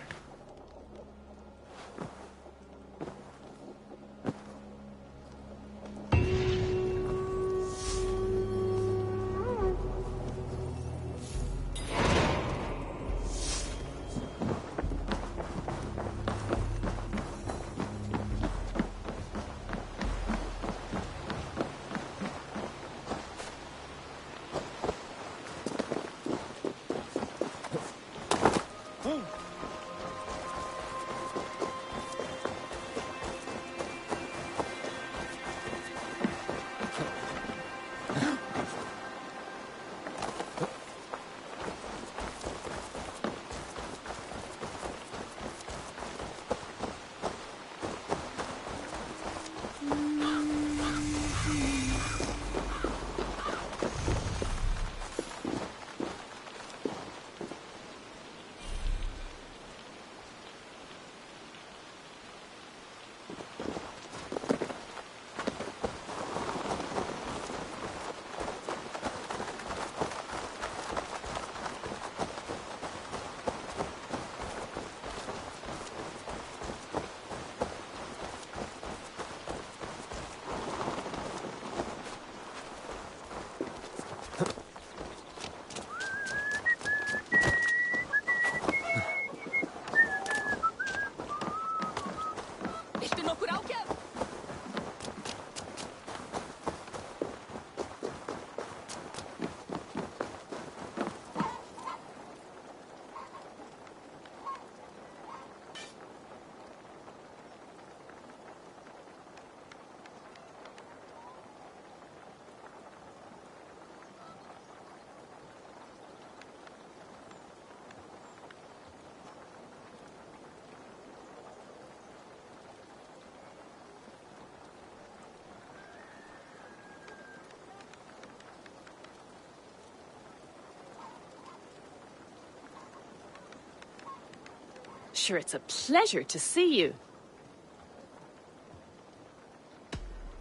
Sure, it's a pleasure to see you.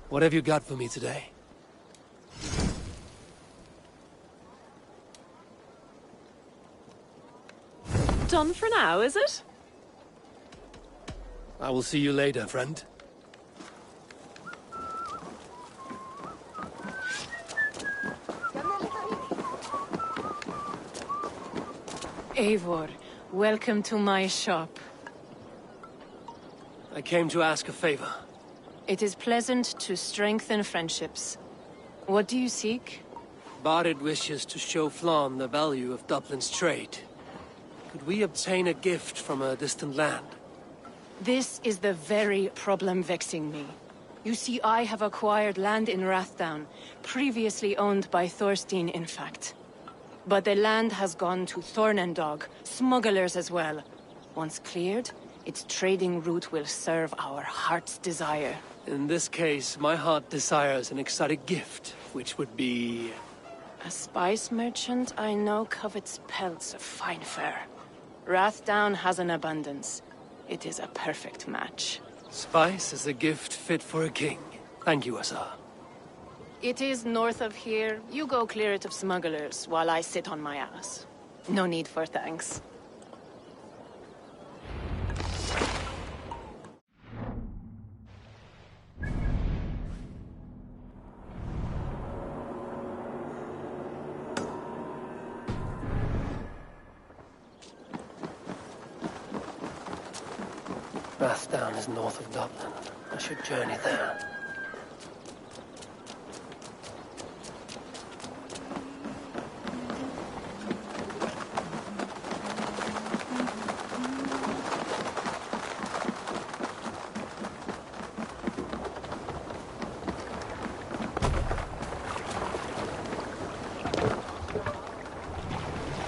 What have you got for me today? Done for now, is it? I will see you later, friend. Eivor, welcome to my shop. I came to ask a favor. It is pleasant to strengthen friendships. What do you seek? Barid wishes to show Flann the value of Dublin's trade. Could we obtain a gift from a distant land? This is the very problem vexing me. You see, I have acquired land in Rathdown, previously owned by Thorstein, in fact. But the land has gone to Thornendog, smugglers as well. Once cleared, its trading route will serve our heart's desire. In this case, my heart desires an exotic gift, which would be... A spice merchant I know covets pelts of fine fur. Rathdown has an abundance. It is a perfect match. Spice is a gift fit for a king. Thank you, Asa. It is north of here. You go clear it of smugglers, while I sit on my ass. No need for thanks. Rathdown is north of Dublin. I should journey there.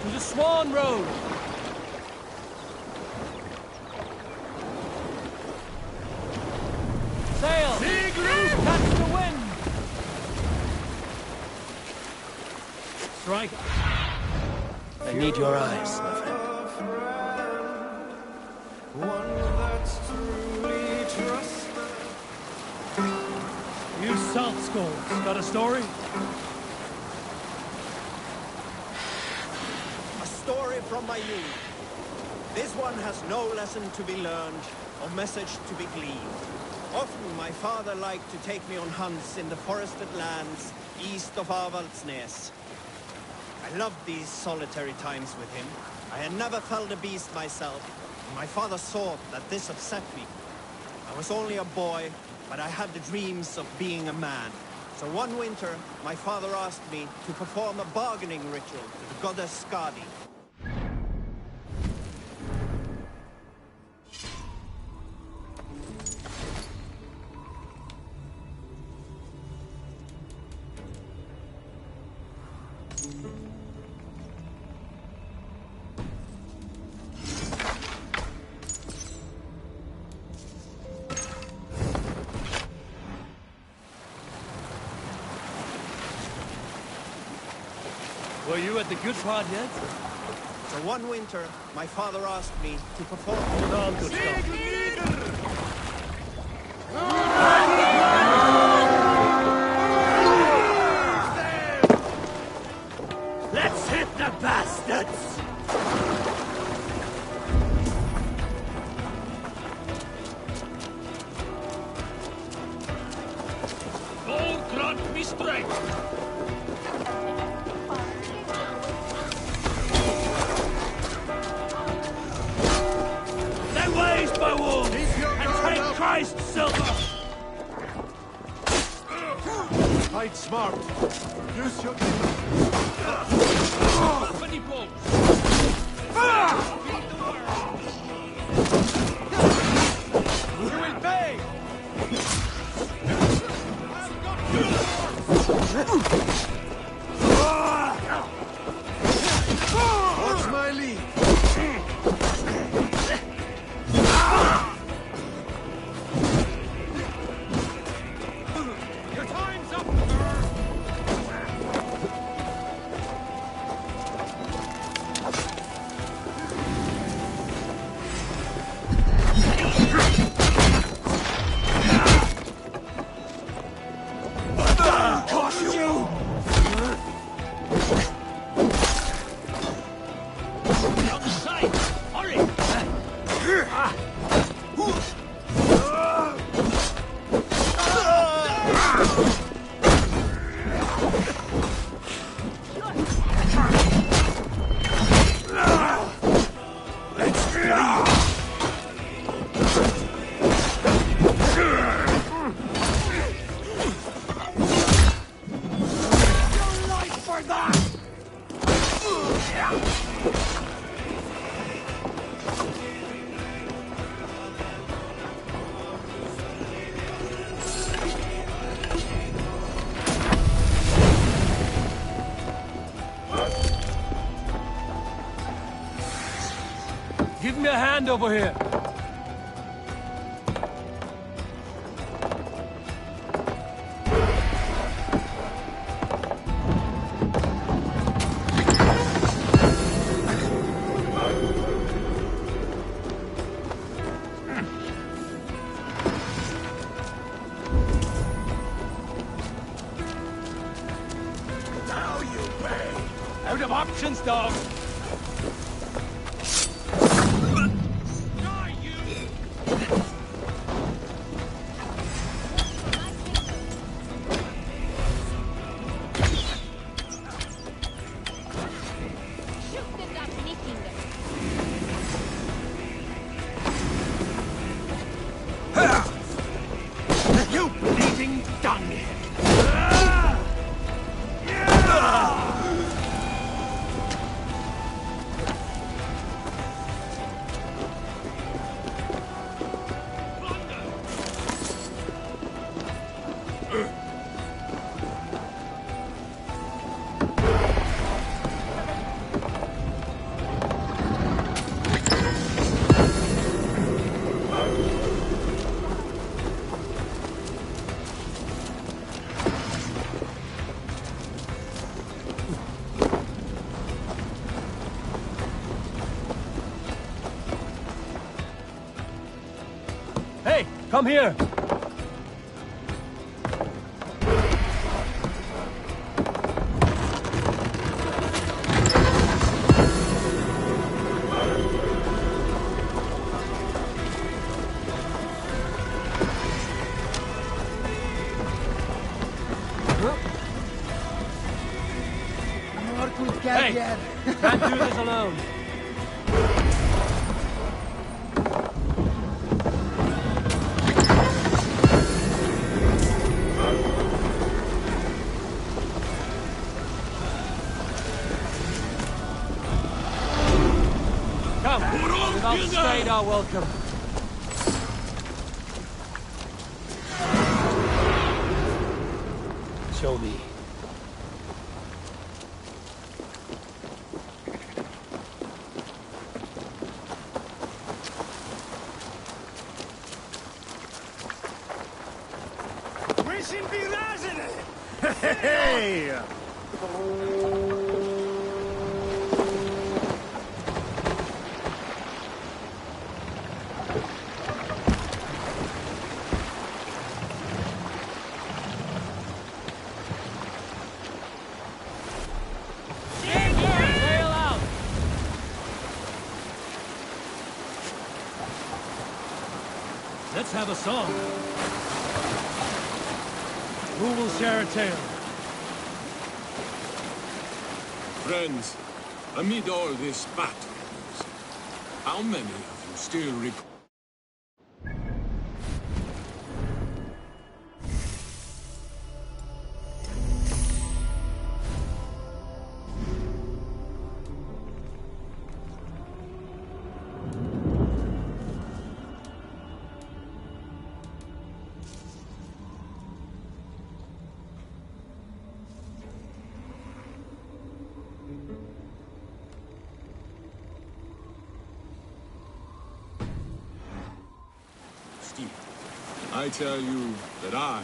To the Swan Road! Sail! Big loose! Catch the wind! Strike! I need your eyes, my friend. You salt skulls, got a story? A story from my youth. This one has no lesson to be learned, or message to be gleaned. Often my father liked to take me on hunts in the forested lands east of Avaldsnes. I loved these solitary times with him. I had never felled a beast myself, and my father saw that this upset me. I was only a boy, but I had the dreams of being a man. So one winter, my father asked me to perform a bargaining ritual to the goddess Skadi. Were you at the good part yet? So one winter, my father asked me to perform... Hold on, good stuff. Let's hit the bastards! God grant me strength! Waste my wounds and take Christ's silver! Fight smart. Use your Many bolts! You will pay! Watch my lead. Your time's up, sir! Give me a hand over here. Now you pay. Out of options, dog. You bleeding dung! Hey, come here! Hey, can't do this alone. Come, without staying our welcome. Show me. Hey! Sail out! Let's have a song. Who will share a tale? Friends, amid all this battle, how many of you still recall? I tell you that I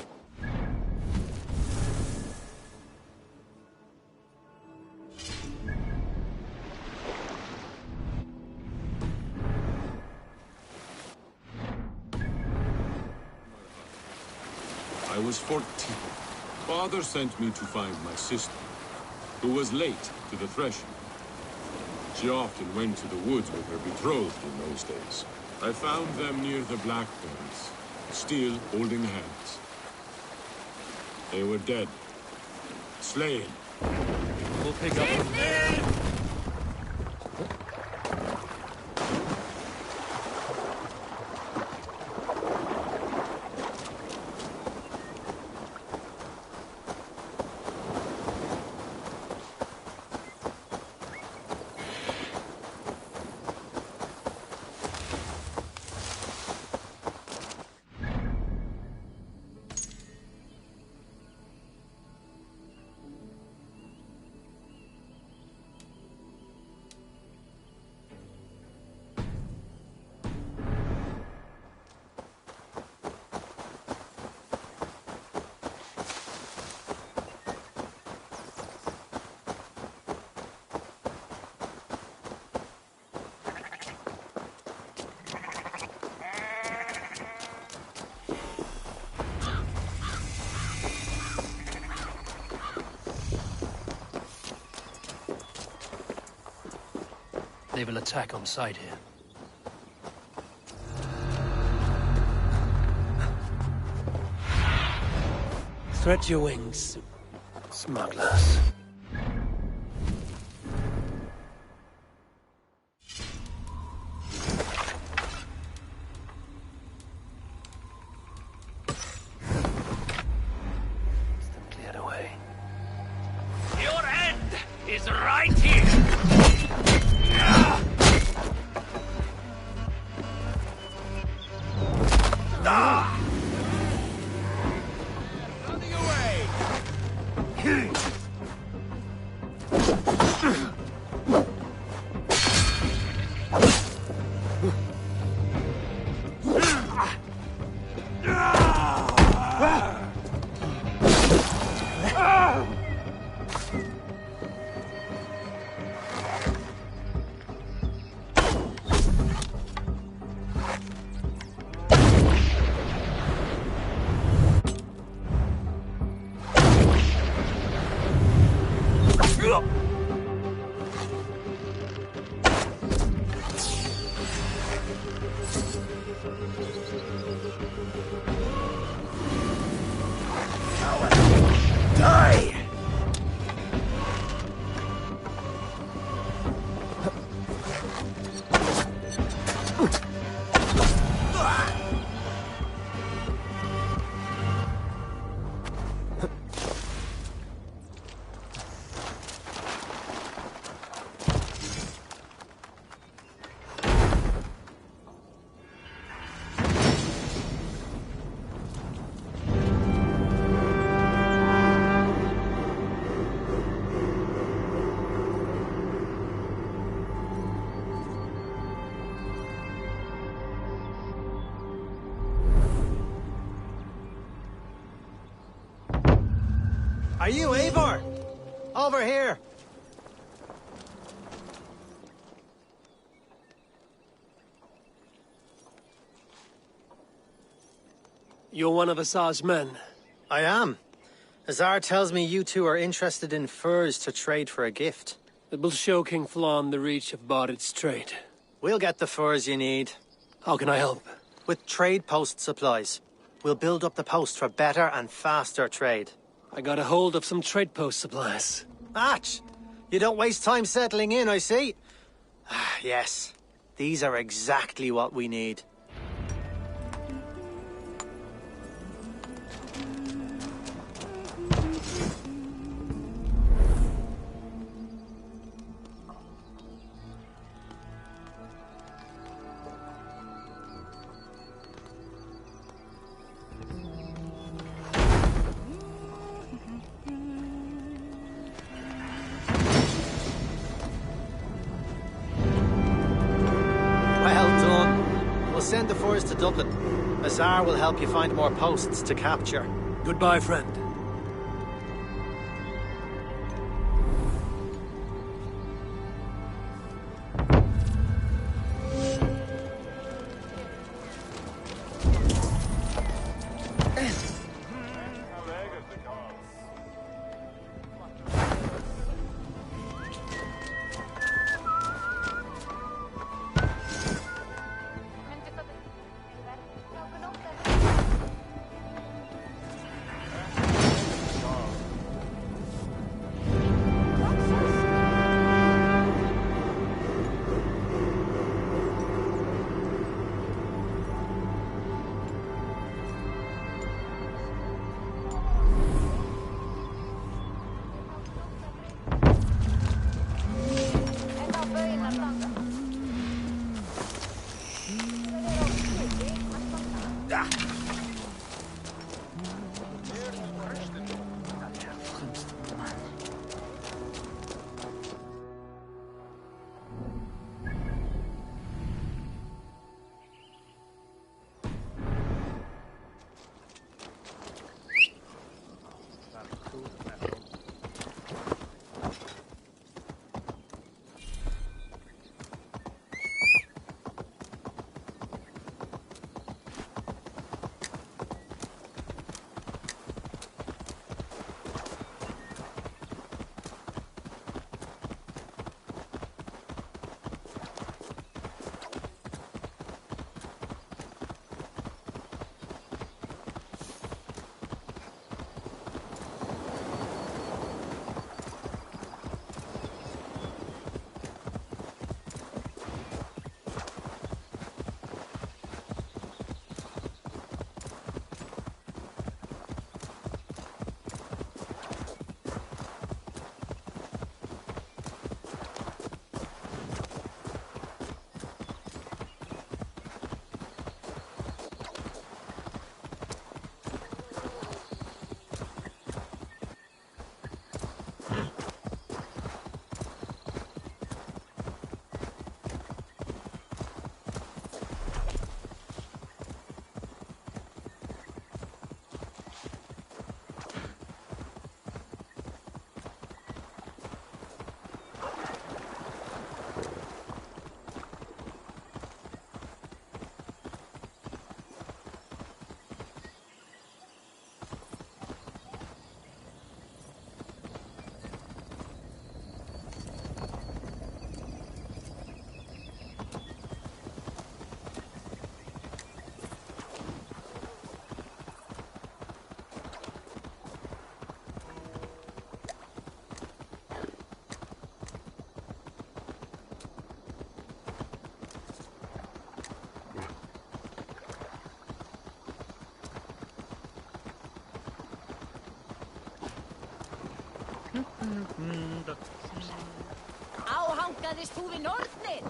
was 14. Father sent me to find my sister, who was late to the threshing. She often went to the woods with her betrothed in those days. I found them near the blackberries, still holding hands. They were dead, slain. We'll pick up. They will attack on sight here. Spread your wings, smugglers. Cleared away. Your end is right here! Running away! Die! Are you Eivor? Over here. You're one of Azar's men. I am. Azar tells me you two are interested in furs to trade for a gift. It will show King Flann the reach of Bardet's trade. We'll get the furs you need. How can I help? With trade post supplies. We'll build up the post for better and faster trade. I got a hold of some trade post supplies. Atch! You don't waste time settling in, I see. Yes, these are exactly what we need. Send the furs to Dublin. Azar will help you find more posts to capture. Goodbye, friend. Aðeins þú við norðnir!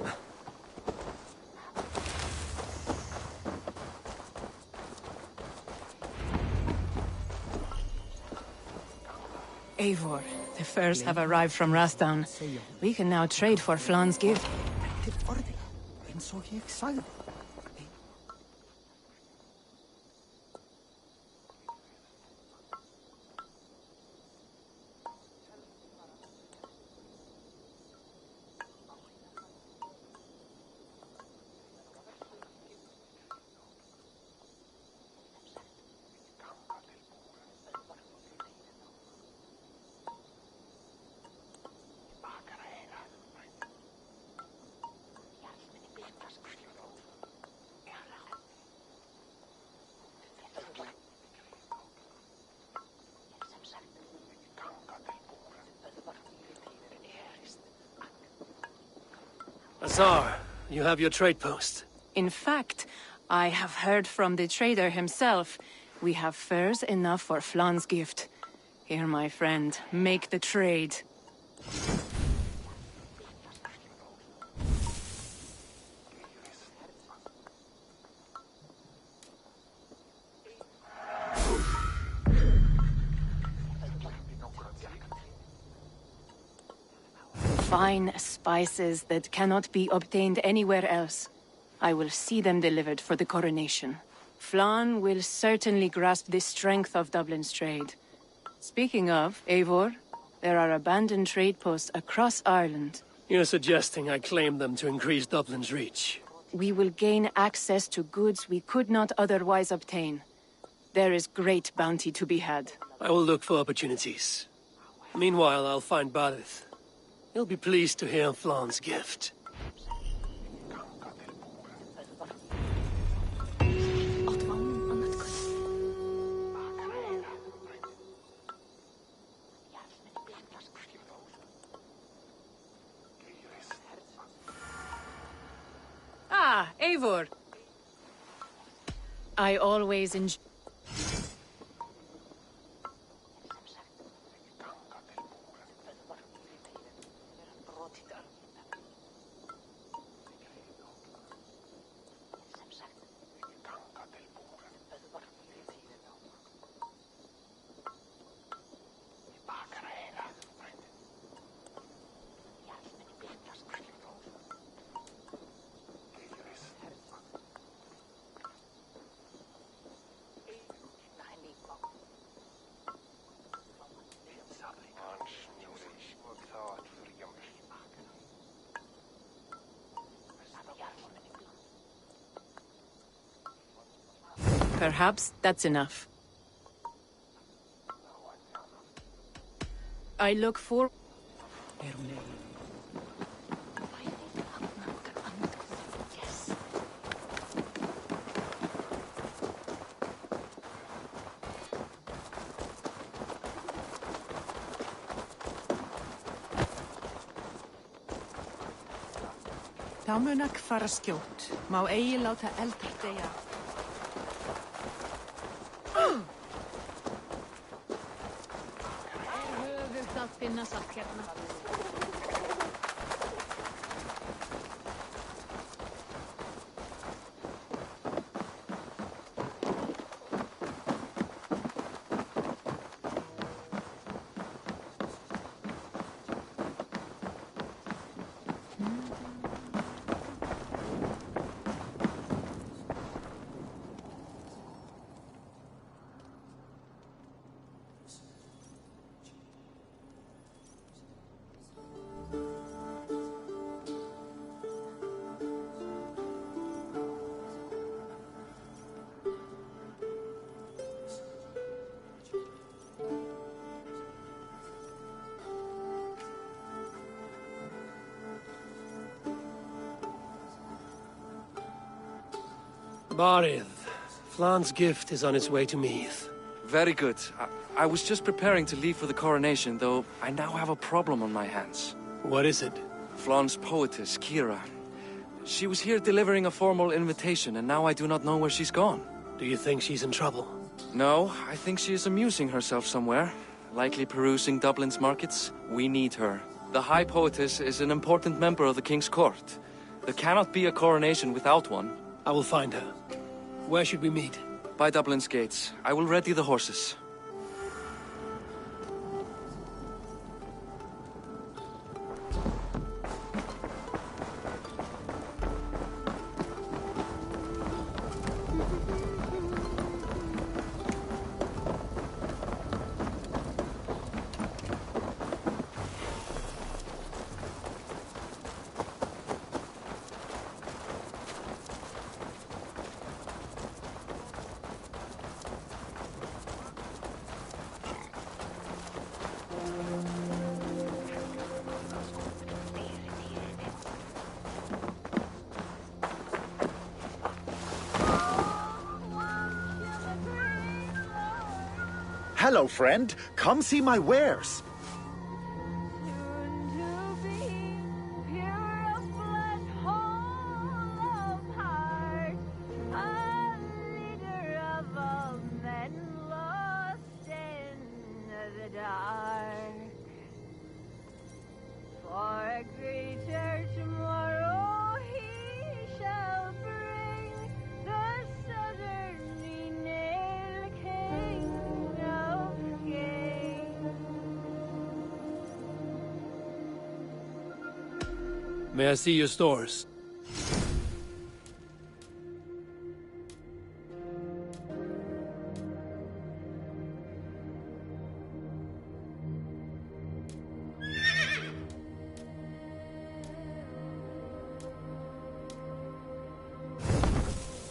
Eivor, the furs have arrived from Rastan. We can now trade for Flan's gift. Azar, you have your trade post. In fact, I have heard from the trader himself. We have furs enough for Flan's gift. Here, my friend, make the trade. Fine spices that cannot be obtained anywhere else. I will see them delivered for the coronation. Flan will certainly grasp the strength of Dublin's trade. Speaking of, Eivor, there are abandoned trade posts across Ireland. You're suggesting I claim them to increase Dublin's reach. We will gain access to goods we could not otherwise obtain. There is great bounty to be had. I will look for opportunities. Meanwhile, I'll find Barith. He'll be pleased to hear Flan's gift. Ah, Eivor. I always enjoy... Perhaps that's enough. I look for... Þá mun ekki fara skjótt. Má eigi láta eldar deyja. Höfugt að finna satt hérna. Barith, Flan's gift is on its way to Meath. Very good. I was just preparing to leave for the coronation, though I now have a problem on my hands. What is it? Flan's poetess, Kira. She was here delivering a formal invitation, and now I do not know where she's gone. Do you think she's in trouble? No, I think she is amusing herself somewhere. Likely perusing Dublin's markets. We need her. The High Poetess is an important member of the King's court. There cannot be a coronation without one. I will find her. Where should we meet? By Dublin's gates. I will ready the horses. Hello, friend. Come see my wares. May I see your stores?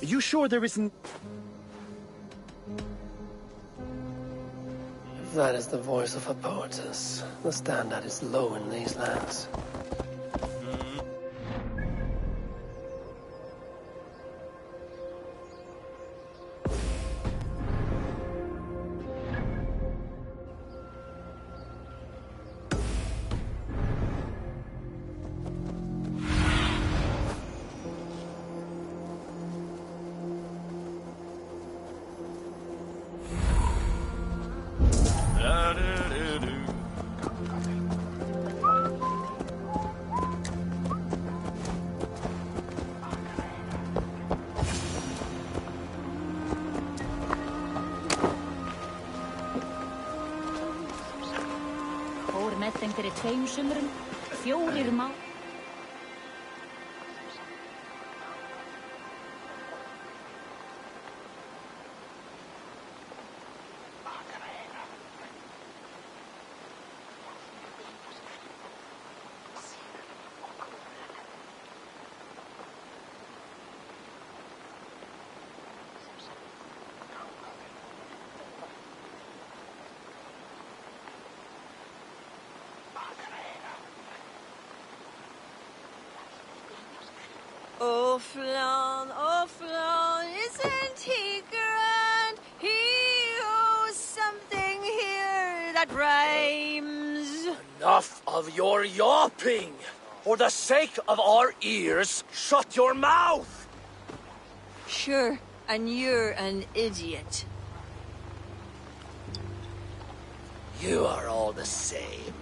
You sure there isn't... If that is the voice of a poetess, the standard is low in these lands. Fyrir 2 sumrum, 4 má. Oh Flan, isn't he grand? He owes something here that rhymes. Enough of your yawping! For the sake of our ears, shut your mouth! Sure, and you're an idiot. You are all the same.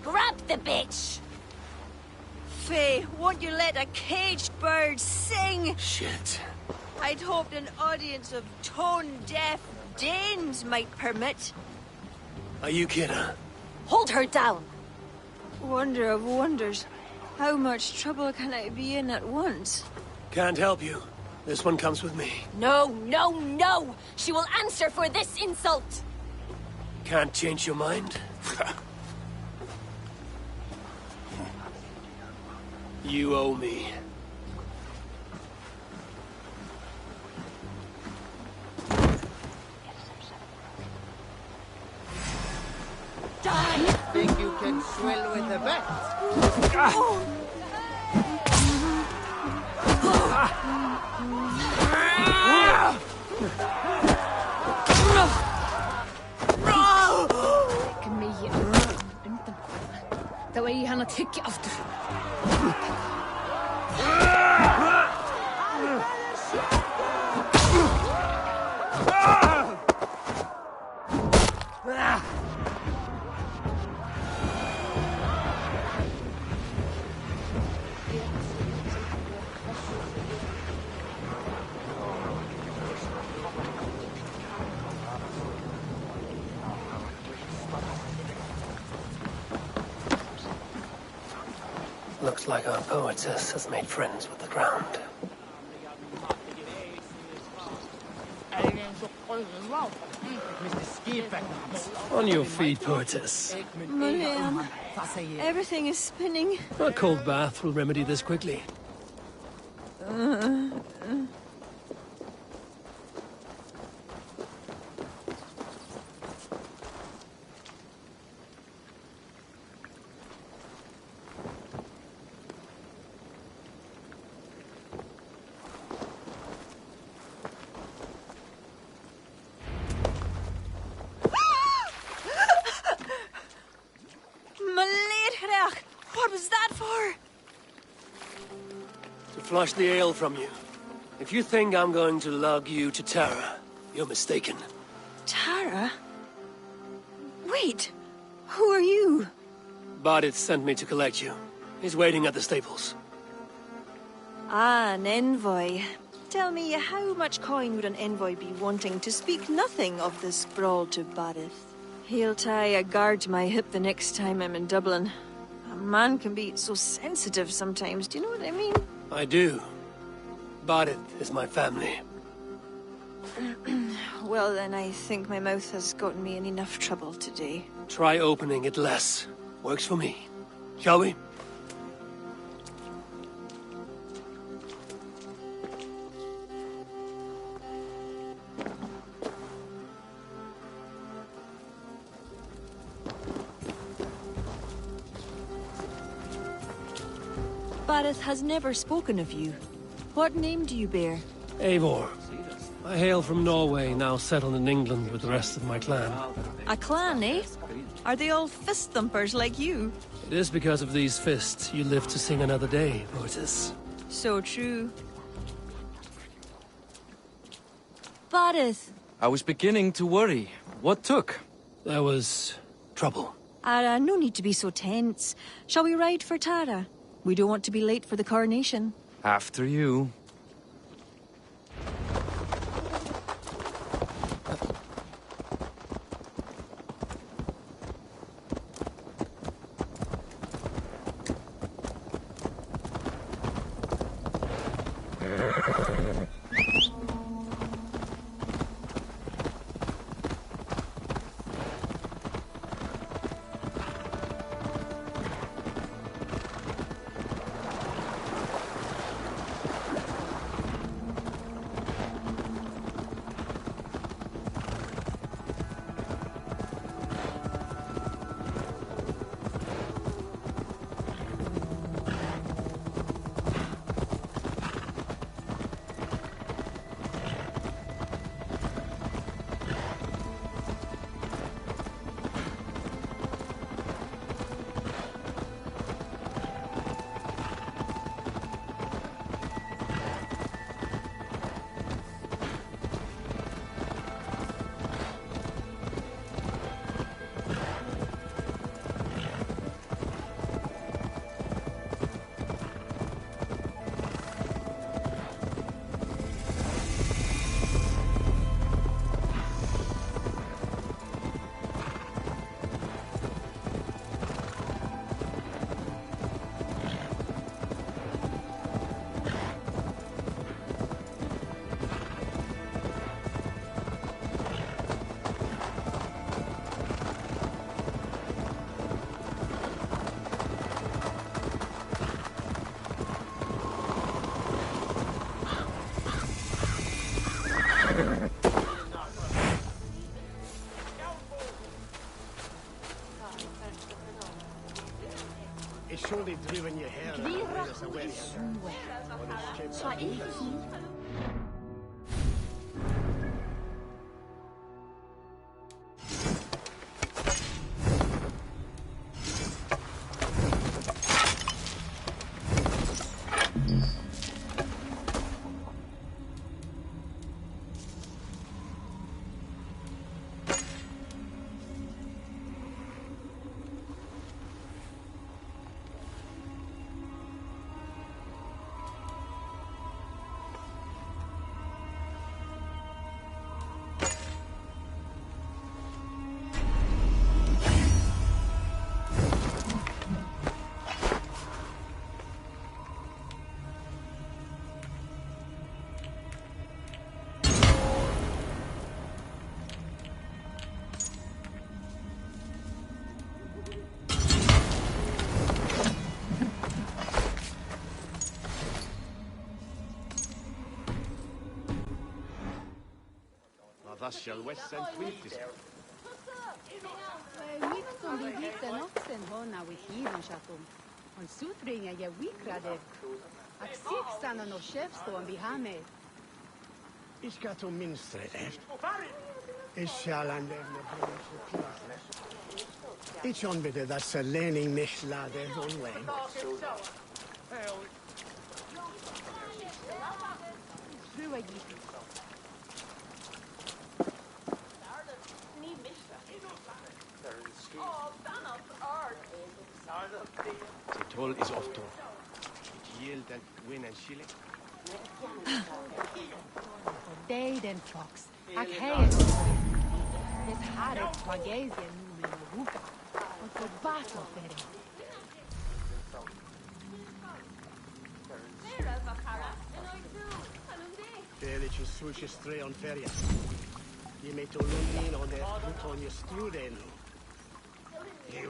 Grab the bitch! Faye, won't you let a caged bird sing? Shit. I'd hoped an audience of tone-deaf Danes might permit. Are you kidding? Hold her down! Wonder of wonders. How much trouble can I be in at once? Can't help you. This one comes with me. No, no, no! She will answer for this insult! Can't change your mind? You owe me. Die! Think you can swell with the best? Ekki megi undan koma. Þá eigi hann að tyggja aftur. Looks like our poetess has made friends with the ground. On your feet, poetess. Miriam, everything is spinning. A cold bath will remedy this quickly. What was that for? To flush the ale from you. If you think I'm going to lug you to Tara, you're mistaken. Tara? Wait, who are you? Bodit sent me to collect you. He's waiting at the stables. Ah, an envoy. Tell me, how much coin would an envoy be wanting, to speak nothing of the sprawl to Barith? He'll tie a guard to my hip the next time I'm in Dublin. A man can be so sensitive sometimes, do you know what I mean? I do. Bodit is my family. Well, then I think my mouth has gotten me in enough trouble today. Try opening it less. Works for me. Shall we? Barith has never spoken of you. What name do you bear? Eivor. I hail from Norway, now settled in England with the rest of my clan. A clan, eh? Are they all fist thumpers like you? It is because of these fists you live to sing another day, poetess. So true. Barith. I was beginning to worry. What took? There was trouble. No need to be so tense. Shall we ride for Tara? We don't want to be late for the coronation. After you. Surely driven your hair. thus shall West and Quintus. Mitson di viten oxen hona with heathen shatum. On sutringa ja wikrade. Ak siksan no chefstån bihame. Ich got to minstret eft. Ich shall and never Ich on bitte that learning mich lade on way. The toll is off to. It yield and win and shilling. Deiden fox. Ak heet. This harret pagasia numen a wuka. Und for battle ferry. Felix switch stray on feria. Je met to lumin on der on je struden.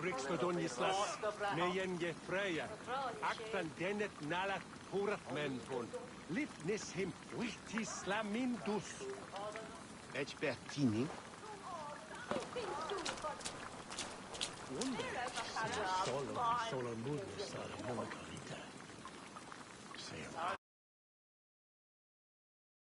Riksstad Onjeslas, mejen je freja. Aktan dennet nalat purat men von. Livnis him wiltis lamindus. Expertini. Solo movement, solo